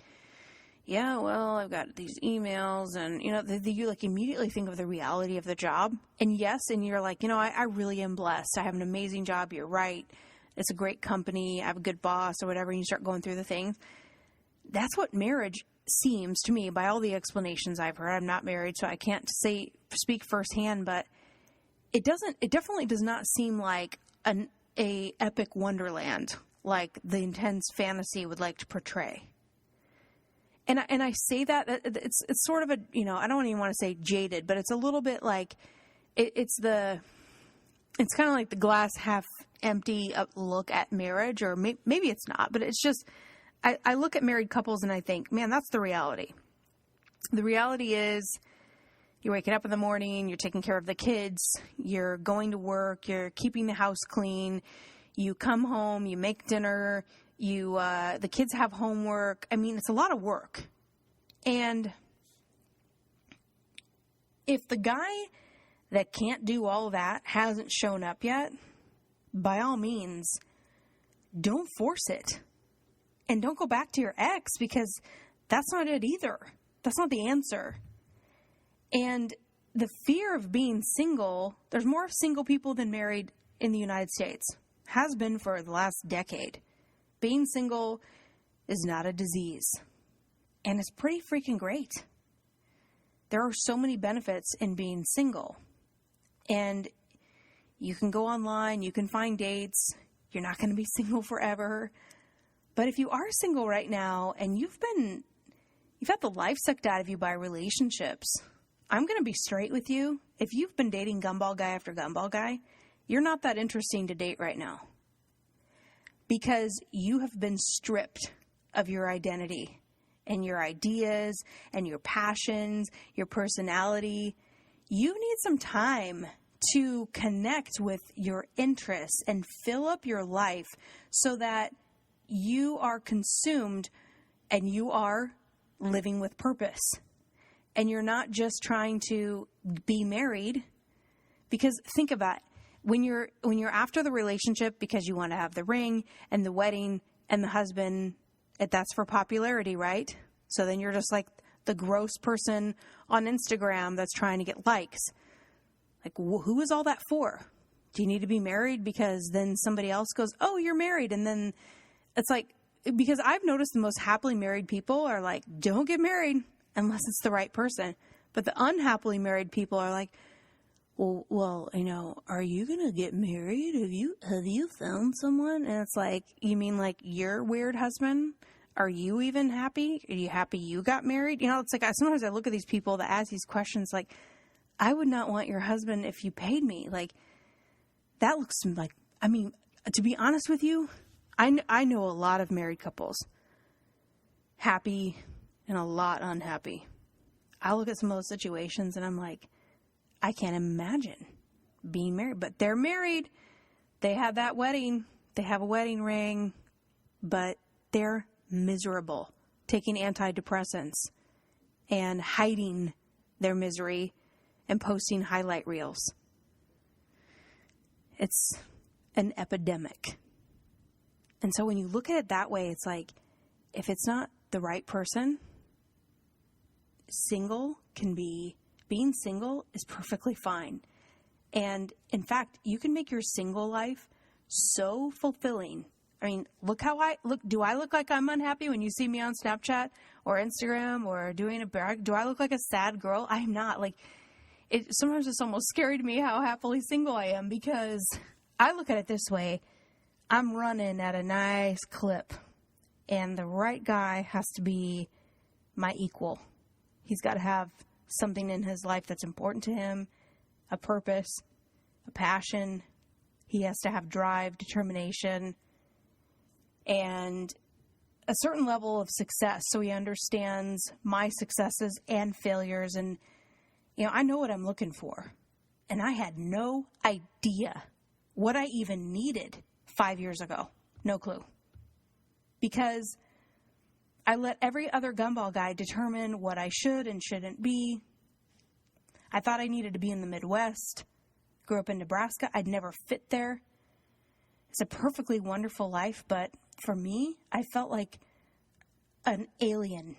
yeah, well, I've got these emails. And, you like immediately think of the reality of the job. And yes, and you're like, I really am blessed. I have an amazing job. You're right. It's a great company. I have a good boss or whatever. And you start going through the things. That's what marriage seems to me by all the explanations I've heard. I'm not married, so I can't speak firsthand, but it definitely does not seem like a epic wonderland like the intense fantasy would like to portray. And I say that it's sort of a, I don't even want to say jaded, but it's a little bit like it's kind of like the glass half empty look at marriage, or maybe it's not, but it's just, I look at married couples and I think, man, that's the reality. The reality is you're waking up in the morning, you're taking care of the kids, you're going to work, you're keeping the house clean, you come home, you make dinner, the kids have homework. I mean, it's a lot of work. And if the guy that can't do all that hasn't shown up yet, by all means, don't force it. And don't go back to your ex, because that's not it either. That's not the answer. And the fear of being single, there's more single people than married in the United States. Has been for the last decade. Being single is not a disease. And it's pretty freaking great. There are so many benefits in being single. And you can go online, you can find dates. You're not going to be single forever. But if you are single right now and you've had the life sucked out of you by relationships, I'm going to be straight with you. If you've been dating Gumball guy after Gumball guy, you're not that interesting to date right now. Because you have been stripped of your identity and your ideas and your passions, your personality. You need some time to connect with your interests and fill up your life so that you are consumed and you are living with purpose. And you're not just trying to be married. Because think about it. When you're after the relationship because you want to have the ring and the wedding and the husband, that's for popularity, right? So then you're just like the gross person on Instagram that's trying to get likes. Like, who is all that for? Do you need to be married because then somebody else goes, oh, you're married, and then it's like, because I've noticed the most happily married people are like, don't get married unless it's the right person. But the unhappily married people are like, well, are you going to get married? Have you found someone? And it's like, you mean like your weird husband? Are you even happy? Are you happy you got married? It's like, sometimes I look at these people that ask these questions like, I would not want your husband if you paid me. Like, that looks like, to be honest with you, I know a lot of married couples, happy and a lot unhappy. I look at some of those situations and I'm like, I can't imagine being married, but they're married. They have that wedding. They have a wedding ring, but they're miserable, taking antidepressants and hiding their misery and posting highlight reels. It's an epidemic. And so when you look at it that way, it's like, if it's not the right person, single can be being single is perfectly fine. And in fact, you can make your single life so fulfilling. I mean, look how I look. Do I look like I'm unhappy when you see me on Snapchat or Instagram or doing a brag? Do I look like a sad girl? I'm not. Like, sometimes it's almost scary to me how happily single I am, because I look at it this way. I'm running at a nice clip, and the right guy has to be my equal. He's got to have something in his life that's important to him, a purpose, a passion. He has to have drive, determination, and a certain level of success, so he understands my successes and failures. And, I know what I'm looking for. And I had no idea what I even needed 5 years ago. No clue. Because I let every other gumball guy determine what I should and shouldn't be. I thought I needed to be in the Midwest. Grew up in Nebraska. I'd never fit there. It's a perfectly wonderful life, but for me, I felt like an alien.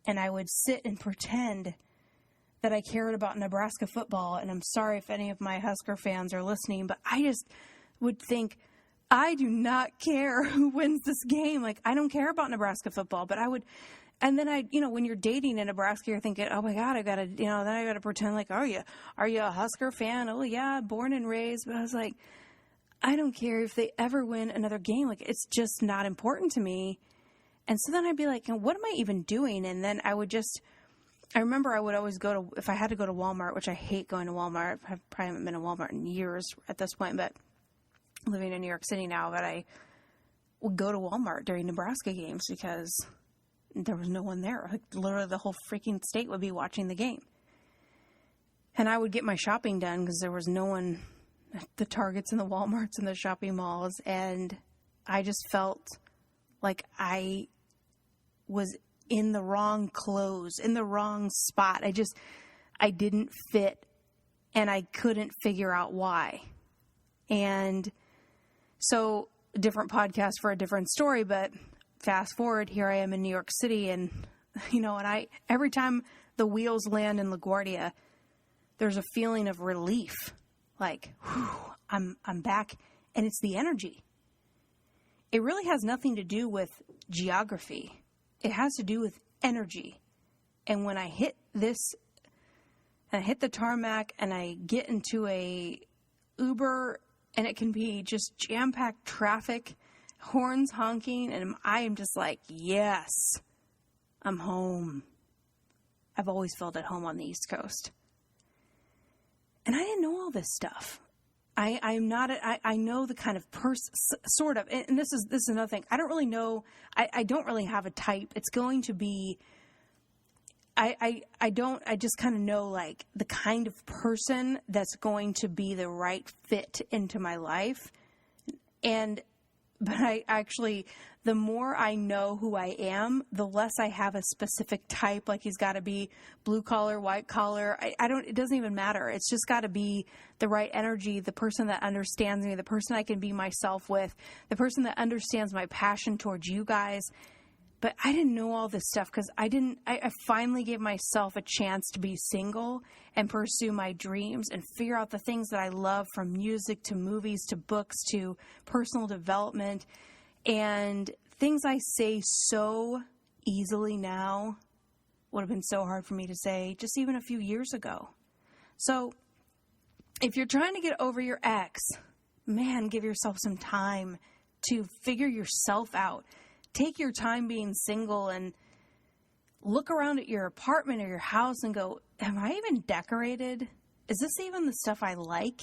And I would sit and pretend that I cared about Nebraska football. And I'm sorry if any of my Husker fans are listening, but I just would think, I do not care who wins this game. Like, I don't care about Nebraska football, but I would. And then when you're dating in Nebraska, you're thinking, oh my God, then I got to pretend like, are you a Husker fan? Oh yeah, born and raised. But I was like, I don't care if they ever win another game. Like, it's just not important to me. And so then I'd be like, what am I even doing? And then I remember I would always if I had to go to Walmart, which I hate going to Walmart. I probably haven't been to Walmart in years at this point, but living in New York City now, but I would go to Walmart during Nebraska games because there was no one there. Like, literally the whole freaking state would be watching the game. And I would get my shopping done because there was no one at the Targets and the Walmarts and the shopping malls. And I just felt like I was in the wrong clothes, in the wrong spot. I didn't fit, and I couldn't figure out why. And so, a different podcast for a different story, but fast forward, here I am in New York City, and every time the wheels land in LaGuardia, there's a feeling of relief. Like, whew, I'm back, and it's the energy. It really has nothing to do with geography. It has to do with energy. And when I hit the tarmac and I get into a Uber, and it can be just jam-packed traffic, horns honking, and I am just like, yes, I'm home. I've always felt at home on the East Coast. And I didn't know all this stuff. I know the kind of person, sort of, and this is another thing. I don't really know, I don't really have a type. It's going to be, I just kind of know, like, the kind of person that's going to be the right fit into my life. But I actually, the more I know who I am, the less I have a specific type, like he's got to be blue collar, white collar. It doesn't even matter. It's just got to be the right energy, the person that understands me, the person I can be myself with, the person that understands my passion towards you guys. But I didn't know all this stuff because I finally gave myself a chance to be single and pursue my dreams and figure out the things that I love, from music to movies to books to personal development, and things I say so easily now would have been so hard for me to say just even a few years ago. So if you're trying to get over your ex, man, give yourself some time to figure yourself out. Take your time being single and look around at your apartment or your house and go, am I even decorated? Is this even the stuff I like?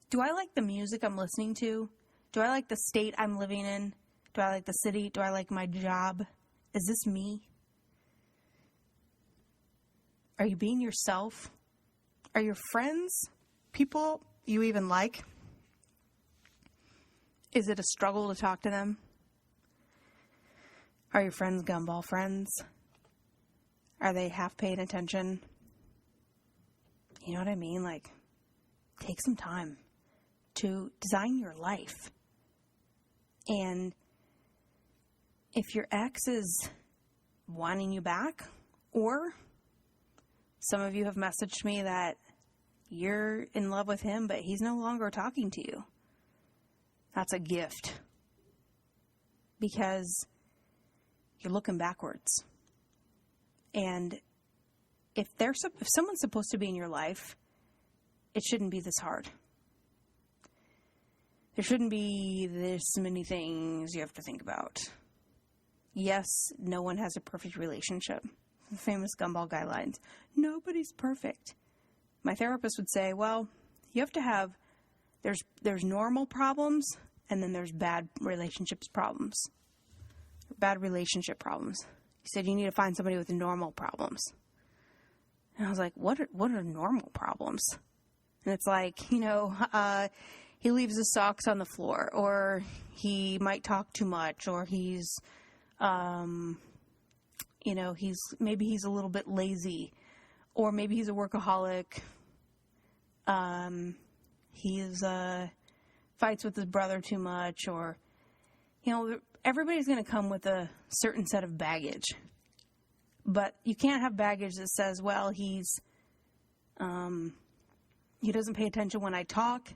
Do I like the music I'm listening to? Do I like the state I'm living in? Do I like the city? Do I like my job? Is this me? Are you being yourself? Are your friends people you even like? Is it a struggle to talk to them? Are your friends gumball friends? Are they half paying attention? You know what I mean? Like, take some time to design your life. And if your ex is wanting you back, or Some of you have messaged me that you're in love with him, but he's no longer talking to you. That's a gift. Because you're looking backwards. And if someone's supposed to be in your life, it shouldn't be this hard. There shouldn't be this many things you have to think about. Yes, no one has a perfect relationship. The famous Gumball guidelines. Nobody's perfect. My therapist would say, well, you have to have, there's normal problems, and then there's bad relationship problems. He said, you need to find somebody with normal problems. And I was like, what are normal problems? And it's like, he leaves his socks on the floor, or he might talk too much, or he's he's a little bit lazy, or maybe he's a workaholic. He's fights with his brother too much, or, everybody's going to come with a certain set of baggage. But you can't have baggage that says, well, he doesn't pay attention when I talk.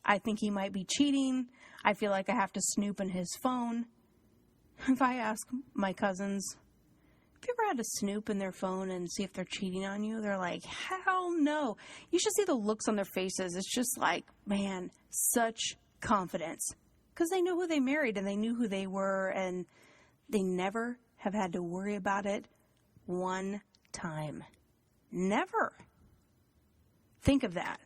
I think he might be cheating. I feel like I have to snoop in his phone. If I ask my cousins, have you ever had to snoop in their phone and see if they're cheating on you? They're like, hell no. You should see the looks on their faces. It's just like, man, such confidence. Because they know who they married and they knew who they were, and they never have had to worry about it one time. Never. Think of that.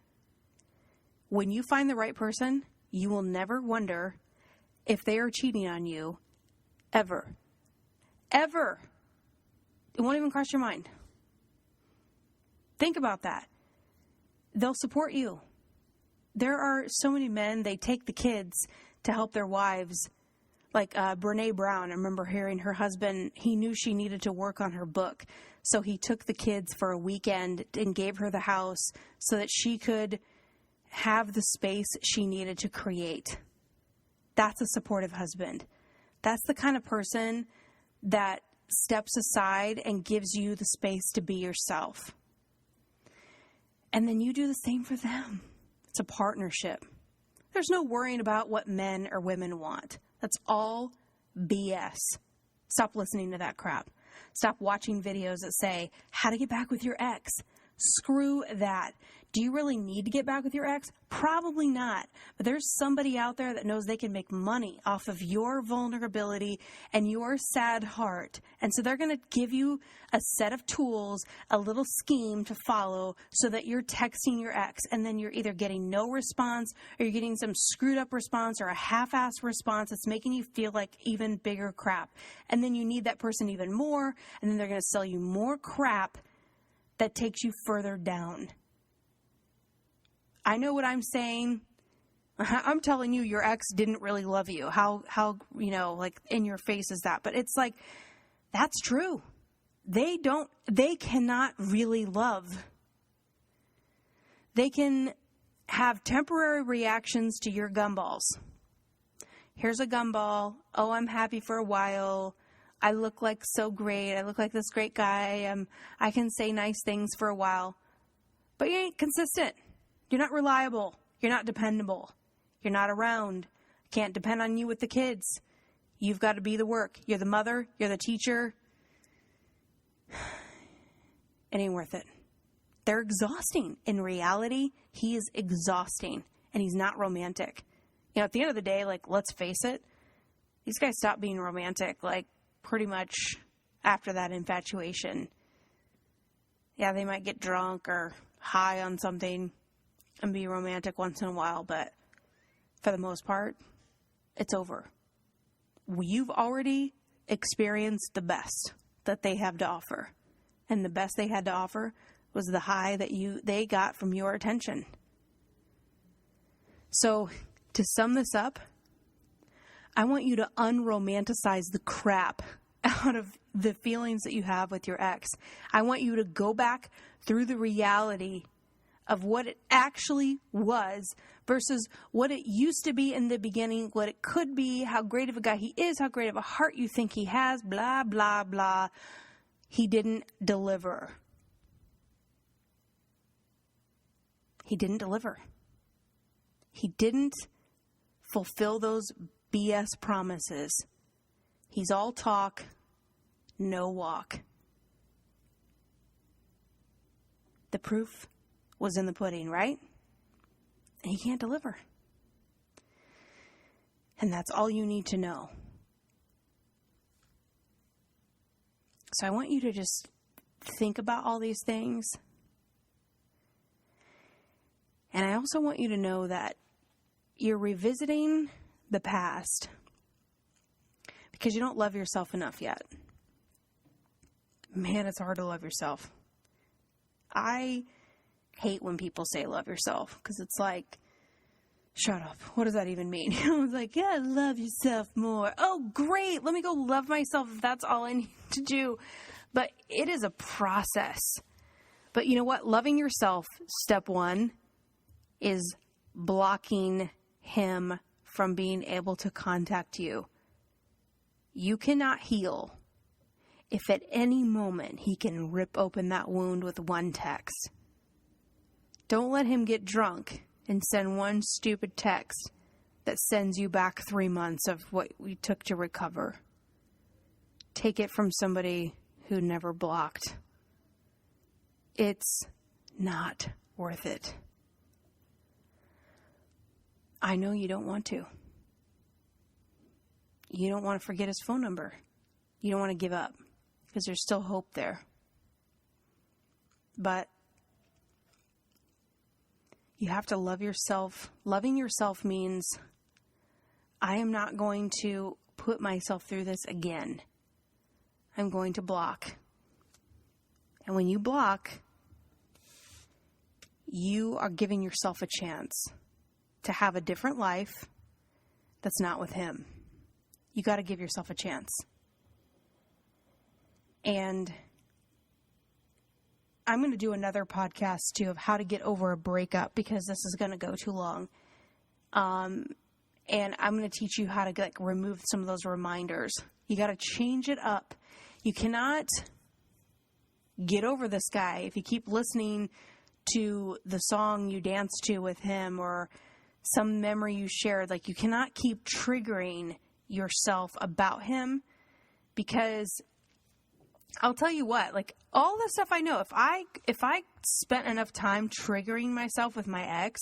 When you find the right person, you will never wonder if they are cheating on you, ever. Ever. It won't even cross your mind. Think about that. They'll support you. There are so many men, they take the kids to help their wives. Like Brene Brown, I remember hearing her husband, he knew she needed to work on her book. So he took the kids for a weekend and gave her the house so that she could have the space she needed to create. That's a supportive husband. That's the kind of person that steps aside and gives you the space to be yourself. And then you do the same for them. It's a partnership. There's no worrying about what men or women want. That's all BS. Stop listening to that crap. Stop watching videos that say, how to get back with your ex. Screw that. Do you really need to get back with your ex? Probably not. But there's somebody out there that knows they can make money off of your vulnerability and your sad heart. And so they're going to give you a set of tools, a little scheme to follow so that you're texting your ex. And then you're either getting no response or you're getting some screwed up response or a half-assed response that's making you feel like even bigger crap. And then you need that person even more. And then they're going to sell you more crap that takes you further down. I know what I'm saying. I'm telling you, your ex didn't really love you. How, like in your face is that? But it's like, that's true. They cannot really love. They can have temporary reactions to your gumballs. Here's a gumball. Oh, I'm happy for a while. I look like so great. I look like this great guy. I can say nice things for a while. But you ain't consistent. You're not reliable. You're not dependable. You're not around. Can't depend on you with the kids. You've got to be the work. You're the mother. You're the teacher. It ain't worth it. They're exhausting. In reality, he is exhausting. And he's not romantic. At the end of the day, let's face it. These guys stop being romantic, pretty much after that infatuation. Yeah, they might get drunk or high on something and be romantic once in a while, but for the most part, it's over. You've already experienced the best that they have to offer. And the best they had to offer was the high that they got from your attention. So, to sum this up, I want you to unromanticize the crap out of the feelings that you have with your ex. I want you to go back through the reality of what it actually was versus what it used to be in the beginning, what it could be, how great of a guy he is, how great of a heart you think he has, blah, blah, blah. He didn't deliver. he didn't deliver. He didn't fulfill those BS promises. He's all talk, no walk. The proof was in the pudding, right? And he can't deliver. And that's all you need to know. So I want you to just think about all these things. And I also want you to know that you're revisiting the past because you don't love yourself enough yet. Man, it's hard to love yourself. I hate when people say love yourself because it's like, shut up. What does that even mean? I was like, yeah, love yourself more. Oh, great. Let me go love myself if that's all I need to do. But it is a process. But you know what? Loving yourself, step one, is blocking him from being able to contact you. You cannot heal if at any moment he can rip open that wound with one text. Don't let him get drunk and send one stupid text that sends you back 3 months of what we took to recover. Take it from somebody who never blocked. It's not worth it. I know you don't want to. You don't want to forget his phone number. You don't want to give up because there's still hope there. But you have to love yourself. Loving yourself means I am not going to put myself through this again. I'm going to block. And when you block, you are giving yourself a chance to have a different life that's not with him. You got to give yourself a chance. And I'm going to do another podcast too of how to get over a breakup because this is going to go too long. And I'm going to teach you how to remove some of those reminders. You got to change it up. You cannot get over this guy if you keep listening to the song you danced to with him or some memory you shared. Like, you cannot keep triggering yourself about him because I'll tell you what, like all the stuff I know, if I spent enough time triggering myself with my ex,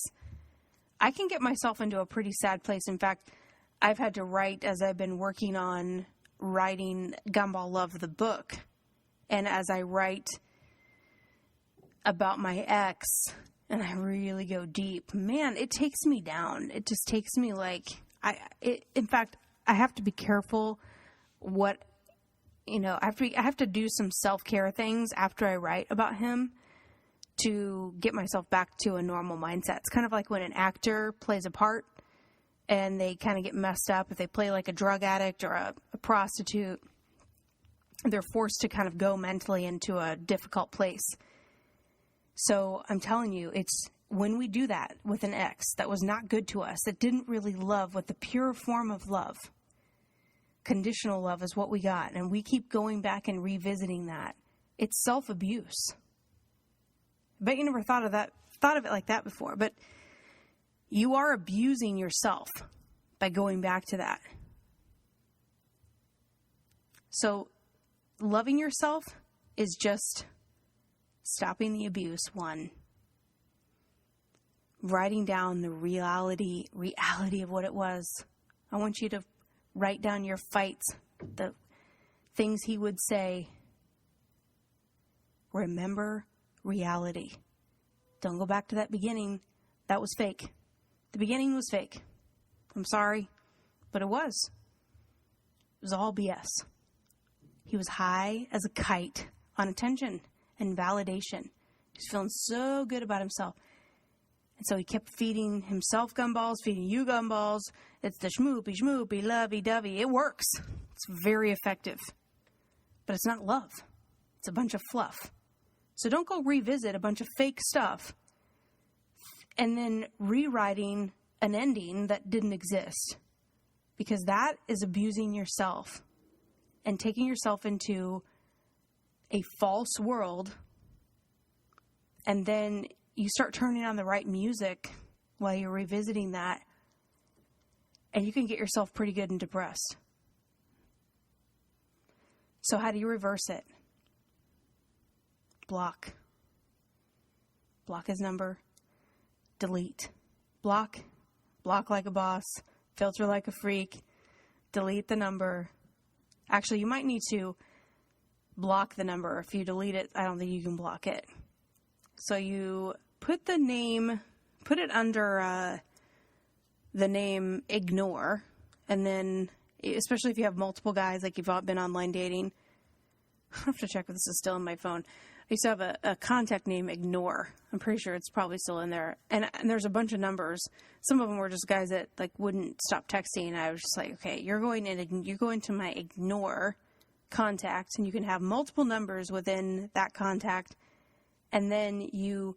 I can get myself into a pretty sad place. In fact, I've had to write as I've been working on writing Gumball Love the book. And as I write about my ex and I really go deep, man, it takes me down. It just takes me in fact, I have to be careful what, I have to do some self-care things after I write about him to get myself back to a normal mindset. It's kind of like when an actor plays a part and they kind of get messed up. If they play like a drug addict or a prostitute, they're forced to kind of go mentally into a difficult place. So I'm telling you, it's when we do that with an ex that was not good to us, that didn't really love with the pure form of love. Conditional love is what we got. And we keep going back and revisiting that. It's self-abuse. I bet you never thought of it like that before, but you are abusing yourself by going back to that. So loving yourself is just stopping the abuse, one. Writing down the reality of what it was. I want you to write down your fights, the things he would say. Remember reality. Don't go back to that beginning. That was fake. The beginning was fake. I'm sorry, but it was. It was all BS. He was high as a kite on attention and validation. He was feeling so good about himself. And so he kept feeding himself gumballs, feeding you gumballs. It's the schmoopy, lovey-dovey. It works. It's very effective. But it's not love. It's a bunch of fluff. So don't go revisit a bunch of fake stuff and then rewriting an ending that didn't exist. Because that is abusing yourself and taking yourself into a false world. And then you start turning on the right music while you're revisiting that, and you can get yourself pretty good and depressed. So how do you reverse it? Block. Block his number. Delete. Block. Block like a boss. Filter like a freak. Delete the number. Actually, you might need to block the number. If you delete it, I don't think you can block it. So you put the name, put it under the name ignore, and then, especially if you have multiple guys, like you've all been online dating, I have to check if this is still in my phone. I used to have a contact name, Ignore. I'm pretty sure it's probably still in there. And there's a bunch of numbers. Some of them were just guys that like wouldn't stop texting. And I was just like, okay, you're going to my Ignore contact, and you can have multiple numbers within that contact. And then you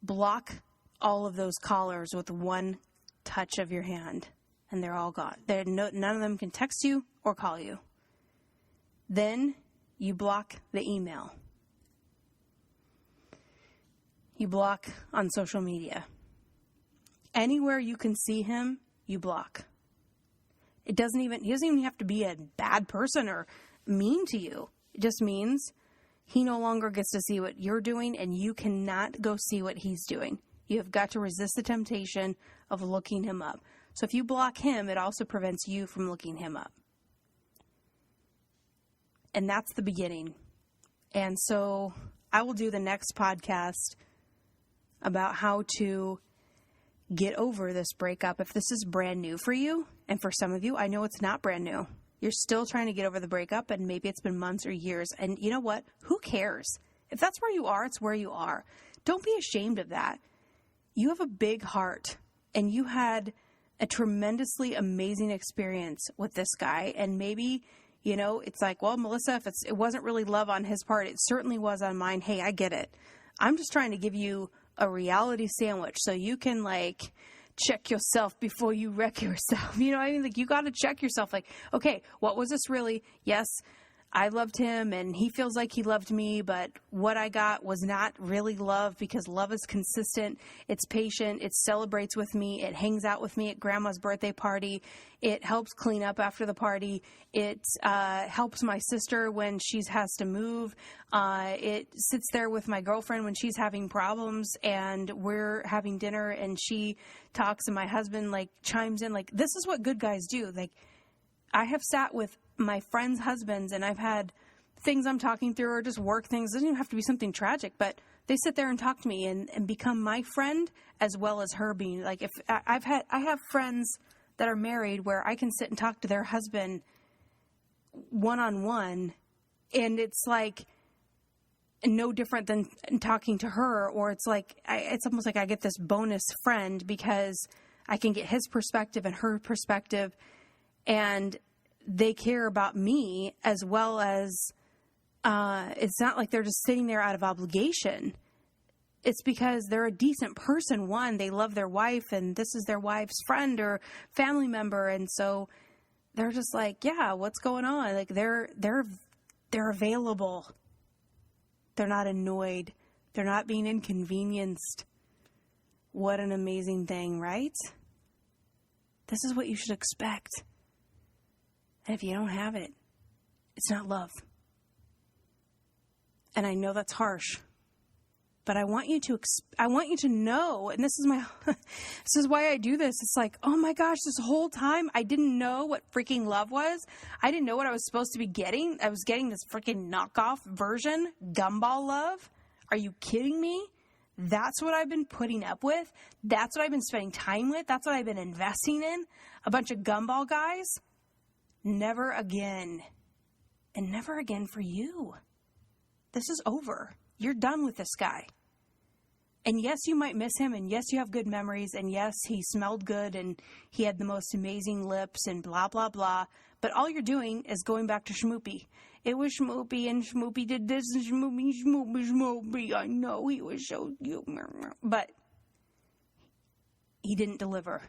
block all of those callers with one touch of your hand, and they're all gone. None of them can text you or call you. Then you block the email. You block on social media. Anywhere you can see him, you block. He doesn't even have to be a bad person or mean to you. It just means he no longer gets to see what you're doing, and you cannot go see what he's doing. You have got to resist the temptation of looking him up. So if you block him, it also prevents you from looking him up. And that's the beginning. And so I will do the next podcast about how to get over this breakup. If this is brand new for you, and for some of you, I know it's not brand new. You're still trying to get over the breakup, and maybe it's been months or years. And you know what? Who cares? If that's where you are, it's where you are. Don't be ashamed of that. You have a big heart, and you had a tremendously amazing experience with this guy. And maybe, it's like, well, Melissa, if it wasn't really love on his part, it certainly was on mine. Hey, I get it. I'm just trying to give you a reality sandwich so you can check yourself before you wreck yourself. You know what I mean? You got to check yourself. Okay, what was this really? Yes, I loved him and he feels like he loved me, but what I got was not really love, because love is consistent. It's patient. It celebrates with me. It hangs out with me at grandma's birthday party. It helps clean up after the party. It helps my sister when she has to move. It sits there with my girlfriend when she's having problems and we're having dinner and she talks and my husband chimes in. This is what good guys do. I have sat with my friends' husbands, and I've had things I'm talking through or just work things. It doesn't even have to be something tragic, but they sit there and talk to me and become my friend as well as her being. If I have friends that are married where I can sit and talk to their husband one-on-one, and it's no different than talking to her, or it's it's almost like I get this bonus friend because I can get his perspective and her perspective, and they care about me as well as, it's not like they're just sitting there out of obligation. It's because they're a decent person. One, they love their wife and this is their wife's friend or family member. And so they're just yeah, what's going on? They're available. They're not annoyed. They're not being inconvenienced. What an amazing thing, right? This is what you should expect. And if you don't have it, it's not love. And I know that's harsh, but I want you to know, and this is why I do this. It's oh my gosh, this whole time I didn't know what freaking love was. I didn't know what I was supposed to be getting. I was getting this freaking knockoff version, Gumball love. Are you kidding me? That's what I've been putting up with. That's what I've been spending time with. That's what I've been investing in. A bunch of Gumball guys. Never again. And never again for you. This is over. You're done with this guy. And yes, you might miss him, and yes, you have good memories, and yes, he smelled good, and he had the most amazing lips, and blah, blah, blah. But all you're doing is going back to Schmoopy. It was Schmoopy, and Schmoopy did this, and Schmoopy. I know he was so cute. But he didn't deliver.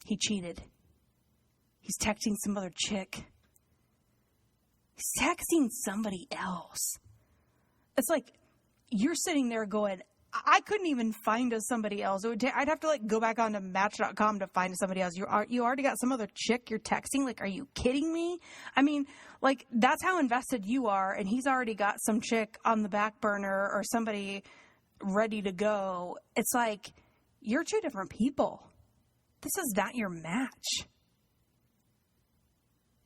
He cheated. He's texting some other chick. He's texting somebody else. It's you're sitting there going, I couldn't even find us somebody else. I'd have to like go back onto Match.com to find somebody else. You already got some other chick you're texting. Like, are you kidding me? I mean, like, that's how invested you are, and he's already got some chick on the back burner or somebody ready to go. It's like, you're two different people. This is not your match.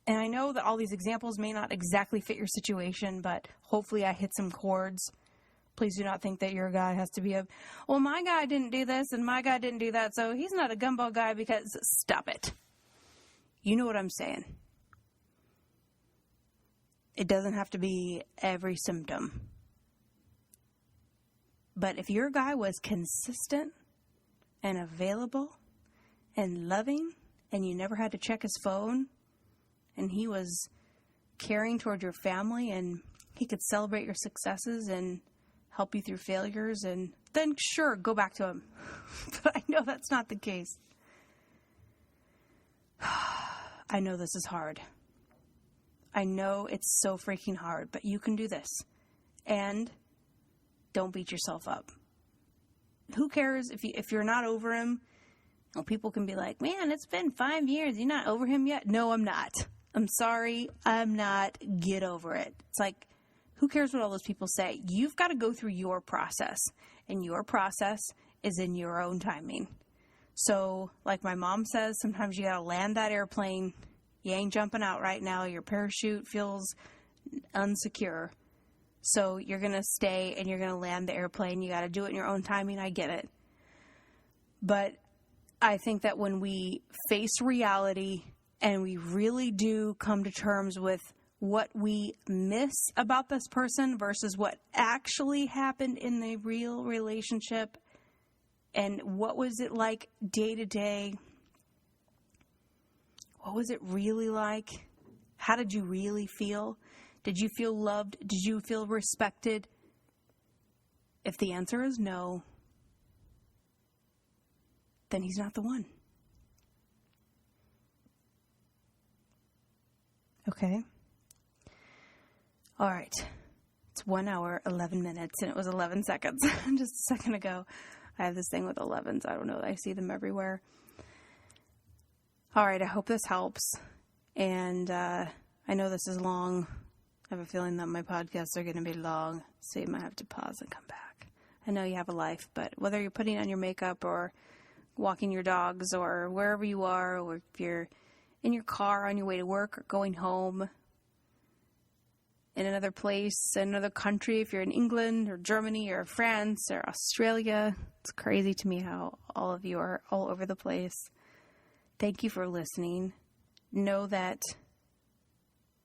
And I know that all these examples may not exactly fit your situation, but hopefully I hit some chords. Please do not think that your guy has to be well, my guy didn't do this and my guy didn't do that, so he's not a gumball guy because, stop it. You know what I'm saying. It doesn't have to be every symptom. But if your guy was consistent and available and loving, and you never had to check his phone, and he was caring toward your family, and he could celebrate your successes and help you through failures, and then sure, go back to him. But I know that's not the case. I know this is hard. I know it's so freaking hard, but you can do this. And don't beat yourself up. Who cares if you're not over him? Well, people can be like, man, it's been 5 years. You're not over him yet? No, I'm not. I'm sorry. I'm not. Get over it. It's like, who cares what all those people say? You've got to go through your process, and your process is in your own timing. So, like my mom says, sometimes you got to land that airplane. You ain't jumping out right now. Your parachute feels unsecure. So you're going to stay and you're going to land the airplane. You got to do it in your own timing. I get it. But I think that when we face reality and we really do come to terms with what we miss about this person versus what actually happened in the real relationship, and what was it like day to day? What was it really like? How did you really feel? Did you feel loved? Did you feel respected? If the answer is no, then he's not the one. Okay. All right. It's 1 hour, 11 minutes, and it was 11 seconds just a second ago. I have this thing with 11s. I don't know. I see them everywhere. All right. I hope this helps. And I know this is long. I have a feeling that my podcasts are going to be long, so you might have to pause and come back. I know you have a life, but whether you're putting on your makeup or walking your dogs or wherever you are, or if you're in your car on your way to work or going home, in another place, in another country, if you're in England or Germany or France or Australia. It's crazy to me how all of you are all over the place. Thank you for listening. Know that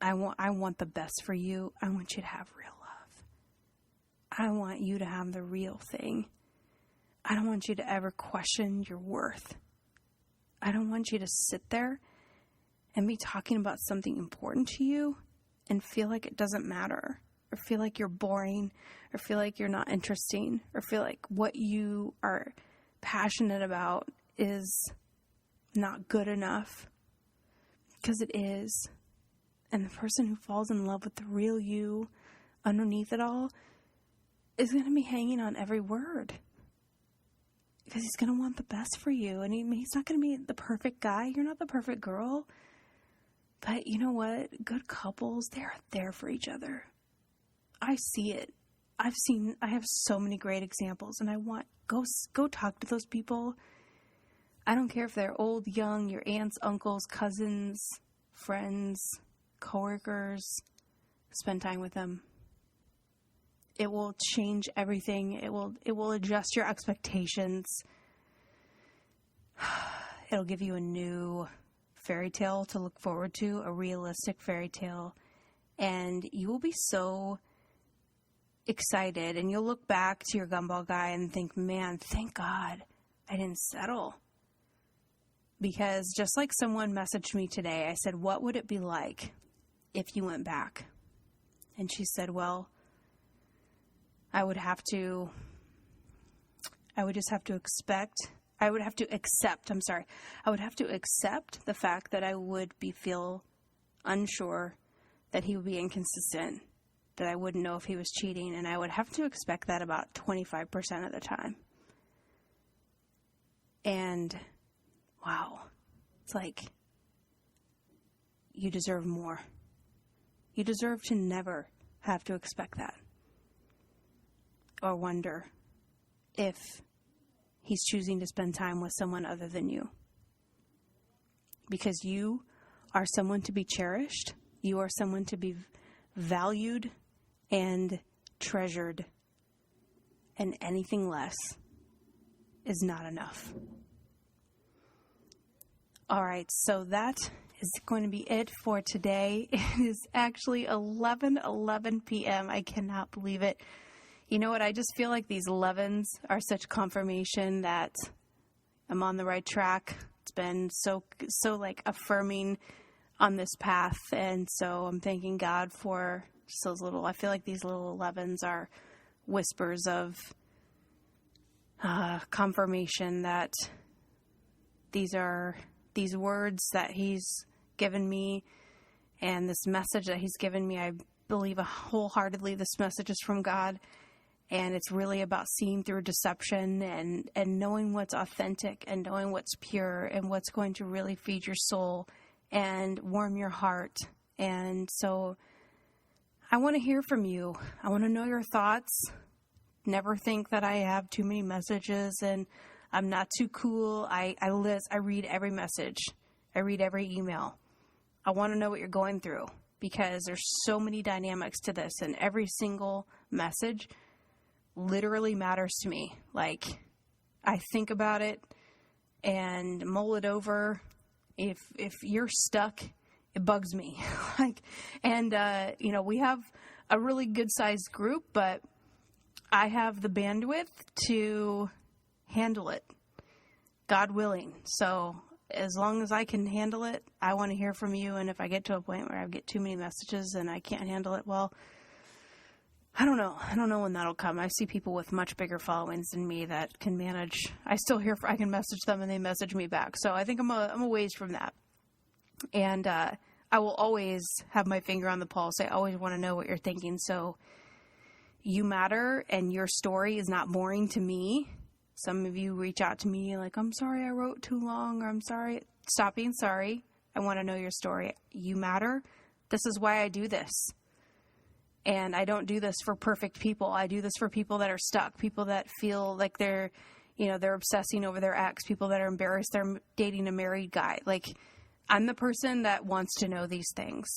I want the best for you. I want you to have real love. I want you to have the real thing. I don't want you to ever question your worth. I don't want you to sit there and be talking about something important to you and feel like it doesn't matter, or feel like you're boring, or feel like you're not interesting, or feel like what you are passionate about is not good enough, because it is. And the person who falls in love with the real you underneath it all is going to be hanging on every word, because he's going to want the best for you. And he's not going to be the perfect guy. You're not the perfect girl. But you know what? Good couples, they're there for each other. I see it. I have so many great examples, and go talk to those people. I don't care if they're old, young, your aunts, uncles, cousins, friends, coworkers. Spend time with them. It will change everything. It will adjust your expectations. It'll give you a new fairy tale to look forward to, a realistic fairy tale, and you will be so excited, and you'll look back to your gumball guy and think, man, thank God I didn't settle. Because just like someone messaged me today, I said, what would it be like if you went back? And she said, well, I would just have to accept the fact that I would feel unsure, that he would be inconsistent, that I wouldn't know if he was cheating, and I would have to expect that about 25% of the time. And wow, it's like, you deserve more. You deserve to never have to expect that or wonder if he's choosing to spend time with someone other than you. Because you are someone to be cherished. You are someone to be valued and treasured. And anything less is not enough. All right, so that is going to be it for today. It is actually 11:11 p.m. I cannot believe it. You know what? I just feel like these 11s are such confirmation that I'm on the right track. It's been so like affirming on this path, and so I'm thanking God for just those little. I feel like these little 11s are whispers of confirmation that these words that He's given me and this message that He's given me. I believe wholeheartedly this message is from God. And it's really about seeing through deception and knowing what's authentic and knowing what's pure and what's going to really feed your soul and warm your heart. And so I want to hear from you. I want to know your thoughts. Never think that I have too many messages and I'm not too cool. I read every message. I read every email. I want to know what you're going through because there's so many dynamics to this, and every single message literally matters to me. Like, I think about it and mull it over. If you're stuck, it bugs me. We have a really good sized group, but I have the bandwidth to handle it, God willing. So as long as I can handle it, I want to hear from you. And if I get to a point where I get too many messages and I can't handle it, well, I don't know. I don't know when that'll come. I see people with much bigger followings than me that can manage. I can message them and they message me back. So I think I'm a ways from that. And I will always have my finger on the pulse. I always want to know what you're thinking. So you matter and your story is not boring to me. Some of you reach out to me like, I'm sorry I wrote too long, or I'm sorry. Stop being sorry. I want to know your story. You matter. This is why I do this. And I don't do this for perfect people. I do this for people that are stuck, people that feel like they're obsessing over their ex, people that are embarrassed they're dating a married guy. Like, I'm the person that wants to know these things.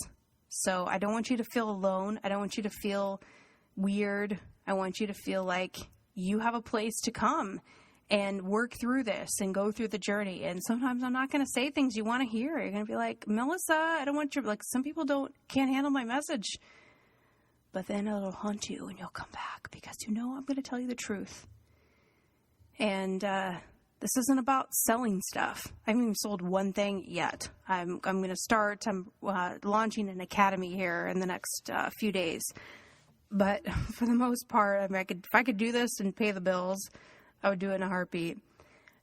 So I don't want you to feel alone. I don't want you to feel weird. I want you to feel like you have a place to come and work through this and go through the journey. And sometimes I'm not going to say things you want to hear. You're going to be like, Melissa, I don't want your, like, some people can't handle my message. But then it'll haunt you and you'll come back because I'm going to tell you the truth. And this isn't about selling stuff. I haven't even sold one thing yet. I'm going to start. I'm launching an academy here in the next few days. But for the most part, I mean, if I could do this and pay the bills, I would do it in a heartbeat.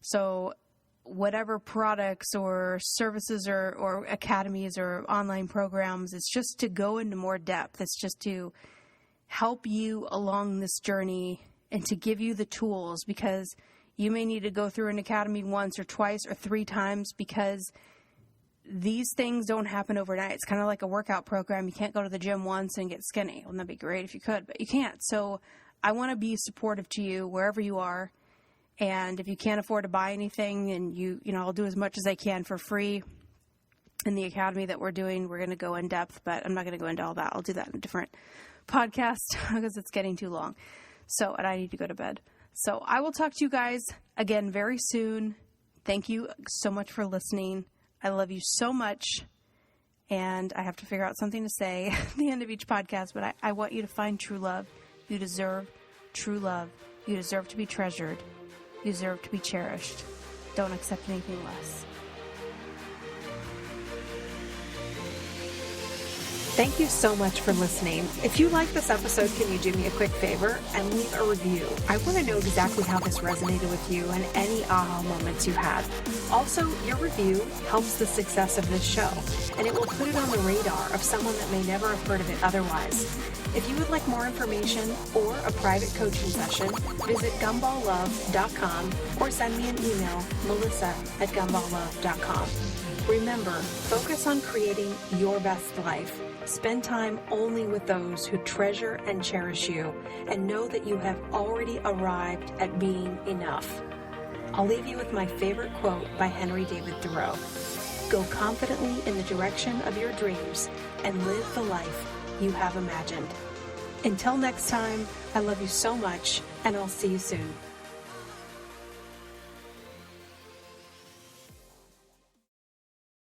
So whatever products or services or academies or online programs, it's just to go into more depth. It's just to help you along this journey and to give you the tools, because you may need to go through an academy once or twice or 3 times, because these things don't happen overnight. It's kind of like a workout program. You can't go to the gym once and get skinny. Wouldn't that be great if you could? But you can't. So I want to be supportive to you wherever you are. And if you can't afford to buy anything, and I'll do as much as I can for free in the academy that we're doing. We're going to go in depth, but I'm not going to go into all that. I'll do that in a different podcast because it's getting too long. So, and I need to go to bed. So I will talk to you guys again very soon. Thank you so much for listening. I love you so much. And I have to figure out something to say at the end of each podcast, but I want you to find true love. You deserve true love. You deserve to be treasured. You deserve to be cherished. Don't accept anything less. Thank you so much for listening. If you like this episode, can you do me a quick favor and leave a review? I want to know exactly how this resonated with you and any aha moments you had. Also, your review helps the success of this show, and it will put it on the radar of someone that may never have heard of it otherwise. If you would like more information or a private coaching session, visit gumballlove.com or send me an email, melissa@gumballlove.com. Remember, focus on creating your best life. Spend time only with those who treasure and cherish you, and know that you have already arrived at being enough. I'll leave you with my favorite quote by Henry David Thoreau. Go confidently in the direction of your dreams and live the life you have imagined. Until next time, I love you so much, and I'll see you soon.